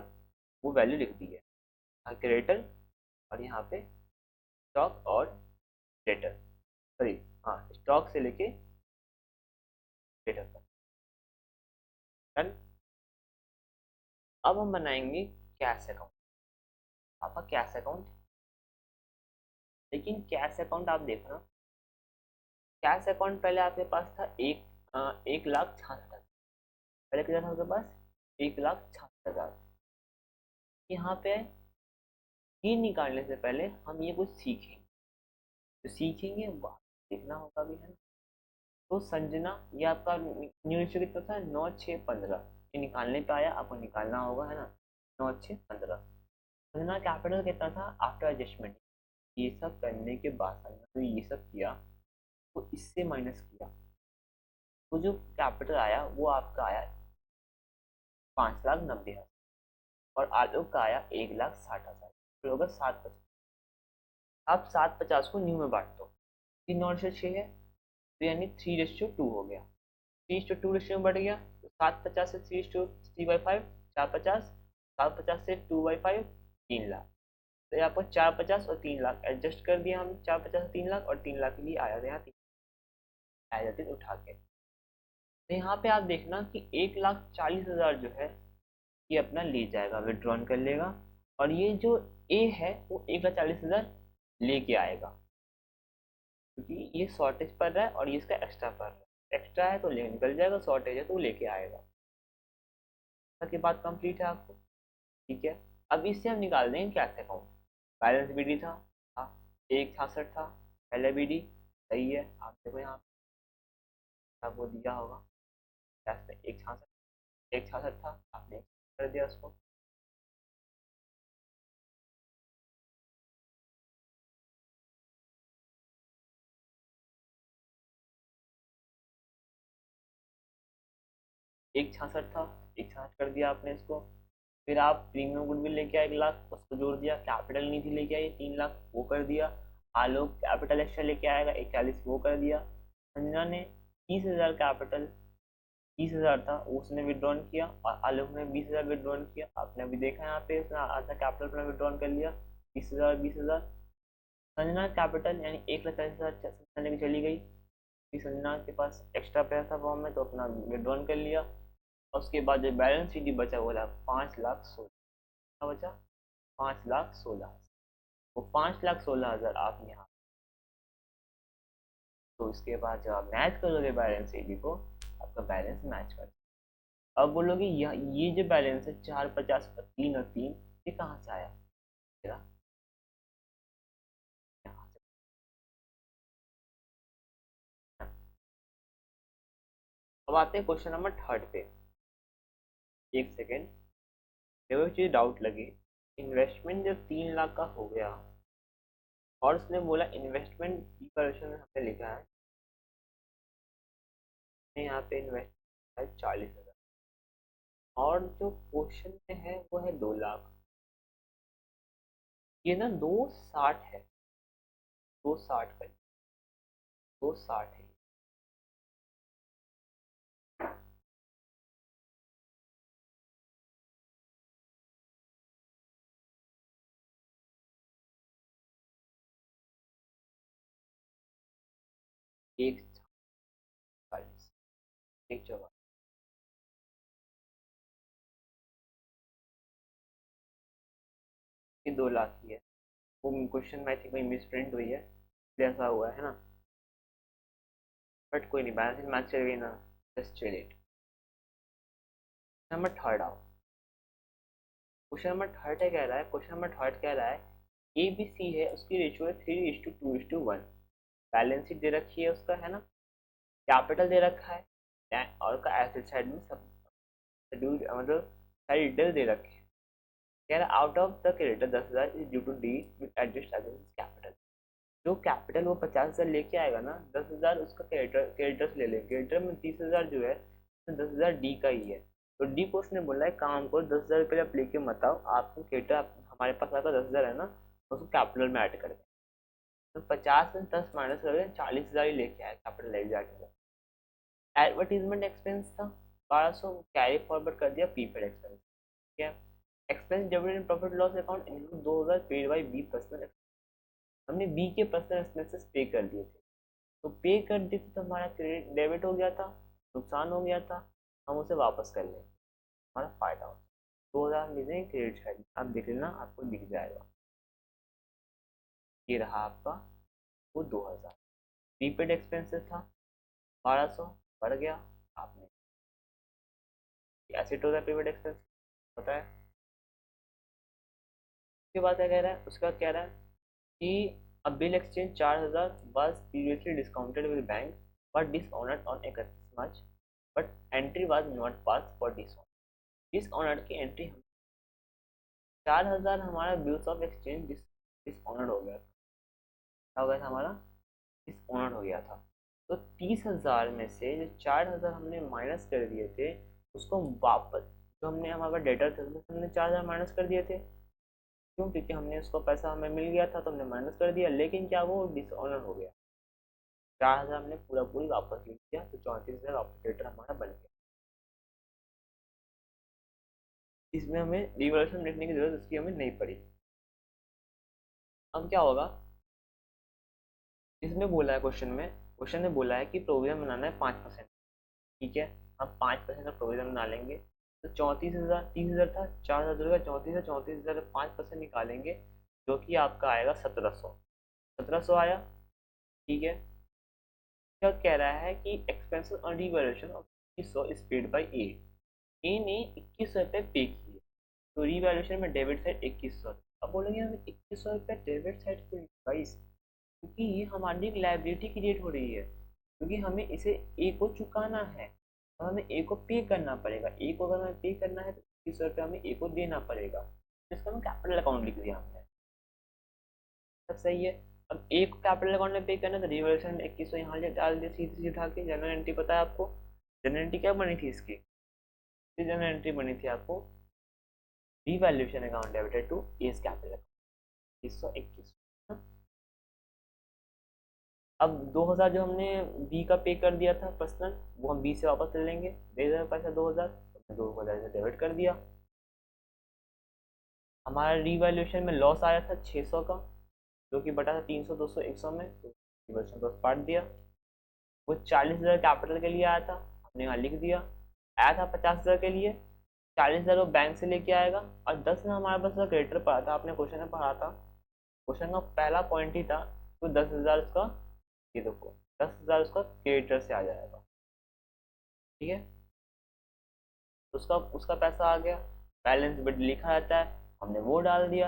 वो वैल्यू लिख दी है, यहाँ क्रेडिटर और यहाँ पे स्टॉक और डेटर, सॉरी, हाँ स्टॉक से लेके डेटर तक, डन। अब हम बनाएंगे कैश अकाउंट, आपका कैश अकाउंट, लेकिन कैश अकाउंट आप देखना, कैश अकाउंट पहले आपके पास था 1,66,000, पहले कितना था आपके पास, 1,66,000। यहाँ पे ये निकालने से पहले हम ये कुछ सीखेंगे, तो सीखेंगे वो देखना होगा भी, है ना। तो संजना, ये आपका न्यू रेशियो कितना था, 9,6,15, ये निकालने पे आया, आपको निकालना होगा, है ना, 9,6,15। संजना कैपिटल कितना था आफ्टर एडजस्टमेंट, ये सब करने के बाद संजना तो ये सब किया, तो इससे माइनस किया, तो जो कैपिटल आया वो आपका आया 5,90,000 और आलोक का आया 1,60,000, फिर होगा 750। आप 750 को न्यू में बांट दो, 3,906 है, तो यानी 3:2 हो गया, 3:2 रेशियो में बढ़ गया, तो 750 से 3:3/5, 450, 750 से 2/5, 3 लाख, तो यहाँ पर 450 और 3 लाख एडजस्ट कर दिया हम, 450 3 लाख और 3 लाख के लिए आया था यहाँ, आ जाते उठा के। तो यहाँ पे आप देखना कि 1,40,000 जो है ये अपना ले जाएगा, विड्रॉन कर लेगा, और ये जो ए है वो 1,40,000 लेके आएगा, क्योंकि ये शॉर्टेज पड़ रहा है और ये इसका एक्स्ट्रा पड़ रहा है, एक्स्ट्रा है तो ले निकल जाएगा, शॉर्टेज है तो वो लेके आएगा। तक ये बात कंप्लीट है आपको, ठीक है। अब इससे हम निकाल देंगे कैश अकाउंट, बैलेंस बीडी था, 1,66 था पहले बीडी, सही है, आप देखो यहाँ आपको दिया होगा कैश में 1,66 था, आपने कर दिया उसको, एक 66 था, 1,66 कर दिया आपने इसको, फिर आप प्रीमियम गुडविल लेके आए 1 लाख, उसको जोड़ दिया, कैपिटल निधि लेके आए 3 लाख, वो कर दिया। आलोक कैपिटल एक्स्ट्रा लेके आएगा 41, वो कर दिया। संजना ने 30,000 कैपिटल, 30,000 था उसने विड्रॉन किया, और आलोक ने 20,000 विड्रॉन किया। आपने अभी देखा यहाँ पे उसने आधा कैपिटल अपना विड्रॉन कर लिया, 20,000 20,000। संजना कैपिटल यानी 1,40,000 संजना लेके चली गई, फिर संजना के पास एक्स्ट्रा पैसा था फॉर्म में तो अपना विड्रॉन कर लिया। और उसके बाद जो बैलेंस शीट बचा बोला 5,16,000 बचा, 5,16,000। वो 5,16,000 आपने यहाँ, तो उसके बाद जब आप मैच करोगे बैलेंस शीट को, आपका बैलेंस मैच कर। अब बोलोगे ये जो बैलेंस है 4,50 और 3 ये कहाँ से आया मेरा, यहाँ से। अब आते हैं क्वेश्चन नंबर 3 पे। एक सेकेंड, मेरे को चीज डाउट लगी। इन्वेस्टमेंट जब 3 लाख का हो गया और उसने बोला इन्वेस्टमेंट डिक्लेरेशन में हमने लिखा है यहाँ पे इन्वेस्टमेंट है 40,000, और जो क्वेश्चन में है वो है 2 लाख। ये ना 2,60 है, 2,60 का, 2,60 है। एक 40, एक 44, ये 2 लाख की है। वो क्वेश्चन में आई थिंक कोई मिस प्रिंट हुई है इसलिए ऐसा हुआ है ना, बट कोई नहीं, बैलेंस मैच चल गई ना, just chill it. Number third आओ। क्वेश्चन नंबर थर्ड है, कह रहा है क्वेश्चन नंबर थर्ड कह रहा है ए बी सी है, उसकी रेशियो है 3:2:1। बैलेंस शीट दे रखी है उसका, है ना, कैपिटल दे रखा है, और का एसेट साइड में सब मतलब सारी डिटेल दे रखी है। कह रहा out of the creditor 10,000 is due to D with adjust against capital. जो कैपिटल वो 50,000 लेके आएगा ना, 10,000 उसका क्रेडिटर्स ले ले, क्रेडिटर में 30,000 जो है तो 10,000 डी का ही है। तो डी को उसने बोला है काम को 10,000 रुपये आप लेके मत आओ, आपको क्रेडिटर हमारे पास अगर 10,000 है ना, उसको कैपिटल में ऐड कर दें। तो 50 में 10 माइनस कर 40,000 ही लेके आया कैपिटल ले जाके। एडवर्टीजमेंट एक्सपेंस था 1,200, कैरी फॉरवर्ड कर दिया प्रीपेड एक्सपेंस। ठीक है, expense debit in profit loss account include 2,000 paid by B personal. हमने बी के पर्सनल एक्सपेंसेस पे कर दिए थे, तो पे कर दिए थे तो हमारा क्रेडिट डेबिट हो गया था, नुकसान हो गया था, हम उसे वापस कर लेंगे, हमारा फायदा हो। 2,000 हम भेजेंगे क्रेडिट साइड, आप देख लेना आपको दिख जाएगा। ये रहा आपका वो 2,000। प्रीपेड एक्सपेंसेस था 1,200, बढ़ गया, आपने एसेट होता है प्रीपेड एक्सपेंस, पता है। उसके बाद क्या कह रहा है, उसका कह रहा है कि a bill exchange 4,000 was previously discounted with bank but dishonored on 31 March, but entry was not passed for dishonor। dishonored की एंट्री, 4,000 हमारा बिल्स ऑफ एक्सचेंज डिसऑनर्ड हो गया था। क्या हो गया था हमारा, डिसऑनर्ड हो गया था। तो 30,000 में से जो 4,000 हमने माइनस कर दिए थे, उसको वापस, जो हमने हमारा डेटर थे उसमें हमने 4,000 माइनस कर दिए थे। क्यों, क्योंकि हमने उसको पैसा हमें मिल गया था तो हमने माइनस कर दिया, लेकिन क्या वो डिसऑनर हो गया। 4,000 हमने पूरा पूरी वापस ले लिया, तो 34,000 ऑपरेटर हमारा बन गया। इसमें हमें रिवर्सन लिखने की जरूरत उसकी हमें नहीं पड़ी। अब क्या होगा, इसमें बोला है क्वेश्चन में बोला है कि प्रोविजन बनाना है 5%। ठीक है, हम 5% का प्रोविजन बना लेंगे। तो 34,000, 30,000 था, 4,000 जुड़ेगा 34,000, 34,000 5% निकालेंगे, जो कि आपका आएगा 1,700। 1,700 आया। ठीक है, क्या कह रहा है कि expenses on revaluation of 2100 is paid by A. A ने 2,100 रुपये पे किए, तो रिवैल्यूएशन में डेबिट साइड 2,100। अब बोलेंगे हमें 2,100 रुपये डेबिट साइड क्यों गाइस, क्योंकि ये हमारी एक लाइबिलिटी क्रिएट हो रही है, क्योंकि हमें इसे ए को चुकाना है और हमें ए को पे करना पड़ेगा। ए को अगर हमें पे करना है तो 2,100 रुपये हमें ए को देना पड़ेगा, तो इसका हमें कैपिटल अकाउंट लिख दिया हमने। सब सही है। अब ए को कैपिटल अकाउंट में पे करना है तो रिवॉल्यूशन में 2,100 यहाँ डाल दिया सीधी सीधी उठा के। जनरल एंट्री पता है आपको, जनरल एंट्री क्या बनी थी इसकी, जनरल एंट्री बनी थी आपको revaluation account debited to A's capital 2121। अब 2000 जो हमने बी का पे कर दिया था पर्सनल, वो हम बी से वापस ले लेंगे, दे देना पैसा 2000, तो 2000 से डेबिट कर दिया। हमारा रीवैल्यूएशन में लॉस आया था 600 का, जो कि बटा था 300 200 100 में, तो रीवैल्यूएशन लॉस काट दिया। वो 40,000 कैपिटल के लिए आया था, हमने यहाँ लिख दिया। आया था 50,000 के लिए, 40,000 वो बैंक से लेके आएगा, और 10 में हमारे पास क्रेडिटर पड़ा था, आपने क्वेश्चन में पढ़ा था। क्वेश्चन का पहला पॉइंट ही था तो 10,000 उसका, ये देखो 10,000 उसका क्रेडिटर से आ जाएगा, ठीक है। उसका उसका पैसा आ गया, बैलेंस शीट लिखा रहता है, हमने वो डाल दिया,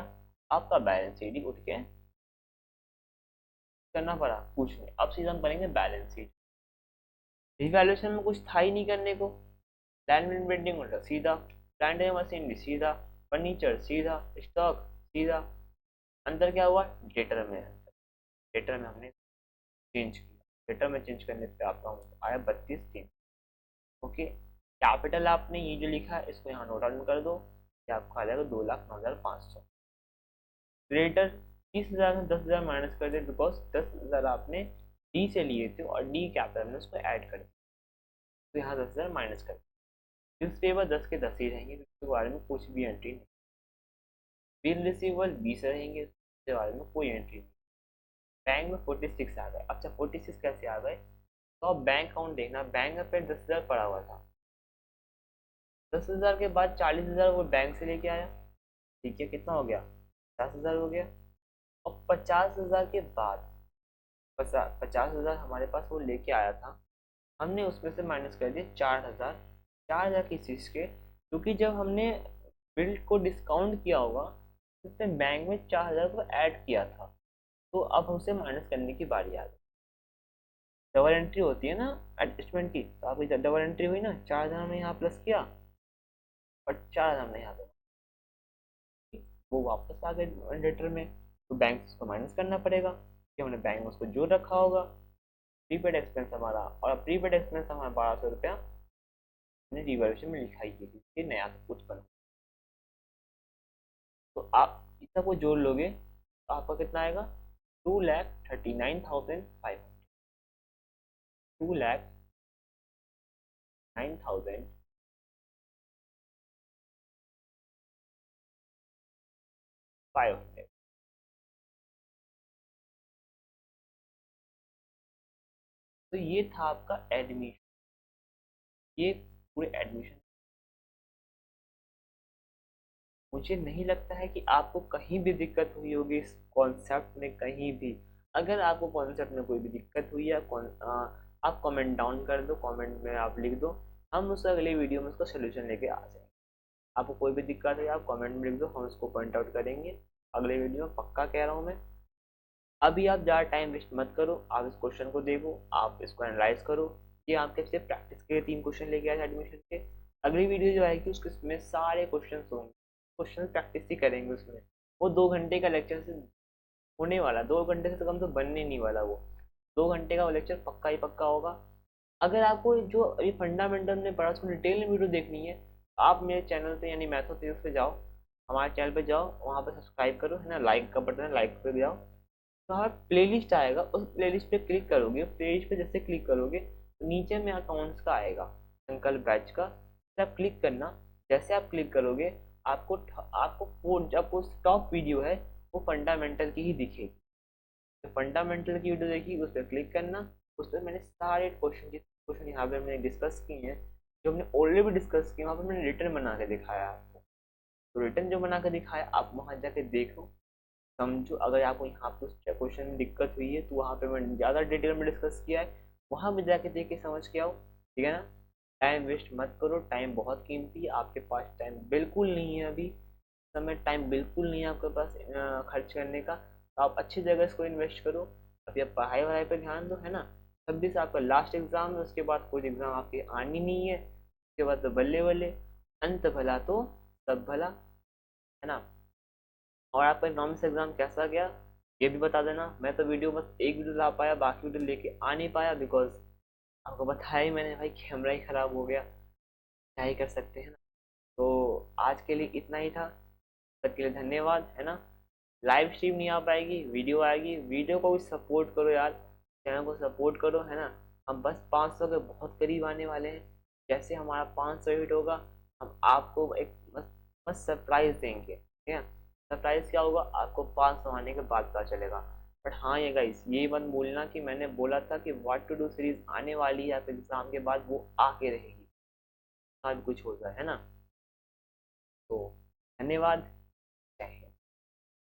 आपका बैलेंस शीट ही उठ के करना पड़ा कुछ नहीं। अब सीधा हम करेंगे बैलेंस शीट। रिवैल्यूएशन में कुछ था ही नहीं करने को। लैंड एंड बिल्डिंग उल्टा सीधा, प्लांट एंड मशीनरी सीधा, फर्नीचर सीधा, स्टॉक सीधा। अंदर क्या हुआ, डेटर में, डेटर में हमने चेंज किया, डेटर में चेंज करने पे आपका आया 32,300। ओके, कैपिटल आपने ये जो लिखा है इसको यहाँ नोट डाउन कर दो, ये आपको आ जाएगा 2,09,500। क्रेडिटर 30,000 में 10,000 माइनस कर दे, बिकॉज 10,000 आपने डी से लिए थे और डी कैपिटल में उसको ऐड कर दिया, तो यहाँ 10,000 माइनस कर दिया। बिल्स पेबल 10 के 10 ही रहेंगे, इसके बारे में कुछ भी एंट्री नहीं। बिल रिसीवेबल 20 रहेंगे, इसके बारे में कोई एंट्री नहीं। बैंक में 46 आ गए। अच्छा 46 कैसे आ गए, तो आप बैंक अकाउंट देखना, बैंक में फिर 10,000 पड़ा हुआ था, 10,000 के बाद 40,000 वो बैंक से लेके आया, ठीक है, कितना हो गया, 50,000 हो गया। और 50,000 के बाद 50,000 हमारे पास वो लेके आया था, हमने उसमें से माइनस कर दिए 4,000। 4,000 किस चीज़ के, क्योंकि जब हमने बिल को डिस्काउंट किया होगा तो उसने बैंक में 4,000 को ऐड किया था, तो अब उसे माइनस करने की बारी आ गई। डबल एंट्री होती है ना एडजस्टमेंट की, तो आपकी डबल एंट्री हुई ना, 4,000 हमने यहाँ प्लस किया और 4,000 हमने यहाँ पे, वो वापस आ गए लेटर में, तो बैंक उसको माइनस करना पड़ेगा कि हमने बैंक में उसको जोड़ रखा होगा। प्रीपेड एक्सपेंस हमारा, और प्रीपेड एक्सपेंस हमारा 1,200 रुपया हमने रिवॉल्यूशन में लिखाई की थी कि नया कुछ बना, तो आप इस सबको जोड़ लोगे तो आपका कितना आएगा, 2,39,500, 2,09,500। तो ये था आपका एडमिशन, ये पूरे एडमिशन। मुझे नहीं लगता है कि आपको कहीं भी दिक्कत हुई होगी इस कॉन्सेप्ट में, कहीं भी। अगर आपको कॉन्सेप्ट में कोई भी दिक्कत हुई है, आप कमेंट डाउन कर दो, कमेंट में आप लिख दो, हम उस अगले वीडियो में उसका सोल्यूशन लेके आ जाएंगे। आपको कोई भी दिक्कत है आप कमेंट में लिख दो, हम उसको पॉइंट आउट करेंगे अगले वीडियो में, पक्का कह रहा हूँ मैं। अभी आप ज़्यादा टाइम वेस्ट मत करो, आप इस क्वेश्चन को देखो, आप इसको एनालाइज करो। ये आपके सिर्फ प्रैक्टिस के 3 क्वेश्चन लेके आए एडमिशन के। अगली वीडियो जो आएगी उसके सारे क्वेश्चन होंगे, क्वेश्चन प्रैक्टिस ही करेंगे उसमें। वो 2 घंटे का लेक्चर से होने वाला, 2 घंटे से कम तो बनने नहीं वाला वो, 2 घंटे का वो लेक्चर पक्का ही पक्का होगा। अगर आपको जो अभी फंडामेंटल में पढ़ा उसको डिटेल में वीडियो देखनी है, आप मेरे चैनल पे यानी मैथो सीरीज पे जाओ, हमारे चैनल पे जाओ, वहाँ पे सब्सक्राइब करो, है ना, लाइक का बटन है, लाइक पे जाओ, तो हमारा प्लेलिस्ट आएगा, उस प्लेलिस्ट पे क्लिक करोगे, प्लेलिस्ट पे जैसे क्लिक करोगे तो नीचे में अकाउंट्स का आएगा, अंकल बैच का, आप क्लिक करना। जैसे आप क्लिक करोगे आपको आपको जब उस टॉप वीडियो है वो फंडामेंटल की ही दिखेगी, तो फंडामेंटल की वीडियो देखी उस पर क्लिक करना। उस पर मैंने सारे क्वेश्चन यहाँ पे मैंने डिस्कस किए हैं, जो हमने ऑलरेडी डिस्कस किए, वहाँ पर मैंने रिटर्न बना के दिखाया आपको, तो रिटर्न जो बना के दिखाया आप वहाँ जाके देखो, समझो। अगर आपको यहाँ पे क्वेश्चन में दिक्कत हुई है तो वहाँ पे मैंने ज़्यादा डिटेल में डिस्कस किया है, वहाँ पे जाके देख के समझ के आओ, ठीक है ना। टाइम वेस्ट मत करो, टाइम बहुत कीमती है, आपके पास टाइम बिल्कुल नहीं है अभी, समय टाइम बिल्कुल नहीं है आपके पास खर्च करने का, तो आप अच्छी जगह इसको इन्वेस्ट करो। अभी आप पढ़ाई वढ़ाई पर ध्यान दो, है ना। 26 आपका लास्ट एग्ज़ाम है, उसके बाद कोई एग्ज़ाम आपकी आनी नहीं है, उसके बाद तो बल्ले बल्ले, अंत भला तो सब भला, है ना। और आपका इकोनॉमिक्स एग्जाम कैसा गया ये भी बता देना। मैं तो वीडियो बस एक वीडियो ला पाया, बाकी वीडियो लेके आ नहीं पाया, बिकॉज आपको बताया ही मैंने भाई, कैमरा ही ख़राब हो गया, क्या ही कर सकते हैं ना। तो आज के लिए इतना ही था। तक के लिए धन्यवाद, है ना। लाइव स्ट्रीम नहीं आ पाएगी, वीडियो आएगी, वीडियो को भी सपोर्ट करो यार, चैनल को सपोर्ट करो, है ना। हम बस 500 के बहुत करीब आने वाले हैं। जैसे हमारा 500 हिट होगा, हम आपको एक मस्त सरप्राइज देंगे, ठीक है। सरप्राइज क्या होगा, आपको 500 आने के बाद पता चलेगा। बट हाँ ये गाइस, ये मत भूलना कि मैंने बोला था कि व्हाट टू डू सीरीज आने वाली है, आपके एग्जाम के बाद वो आके रहेगी, आज कुछ होता है ना। तो धन्यवाद, जय हिंद।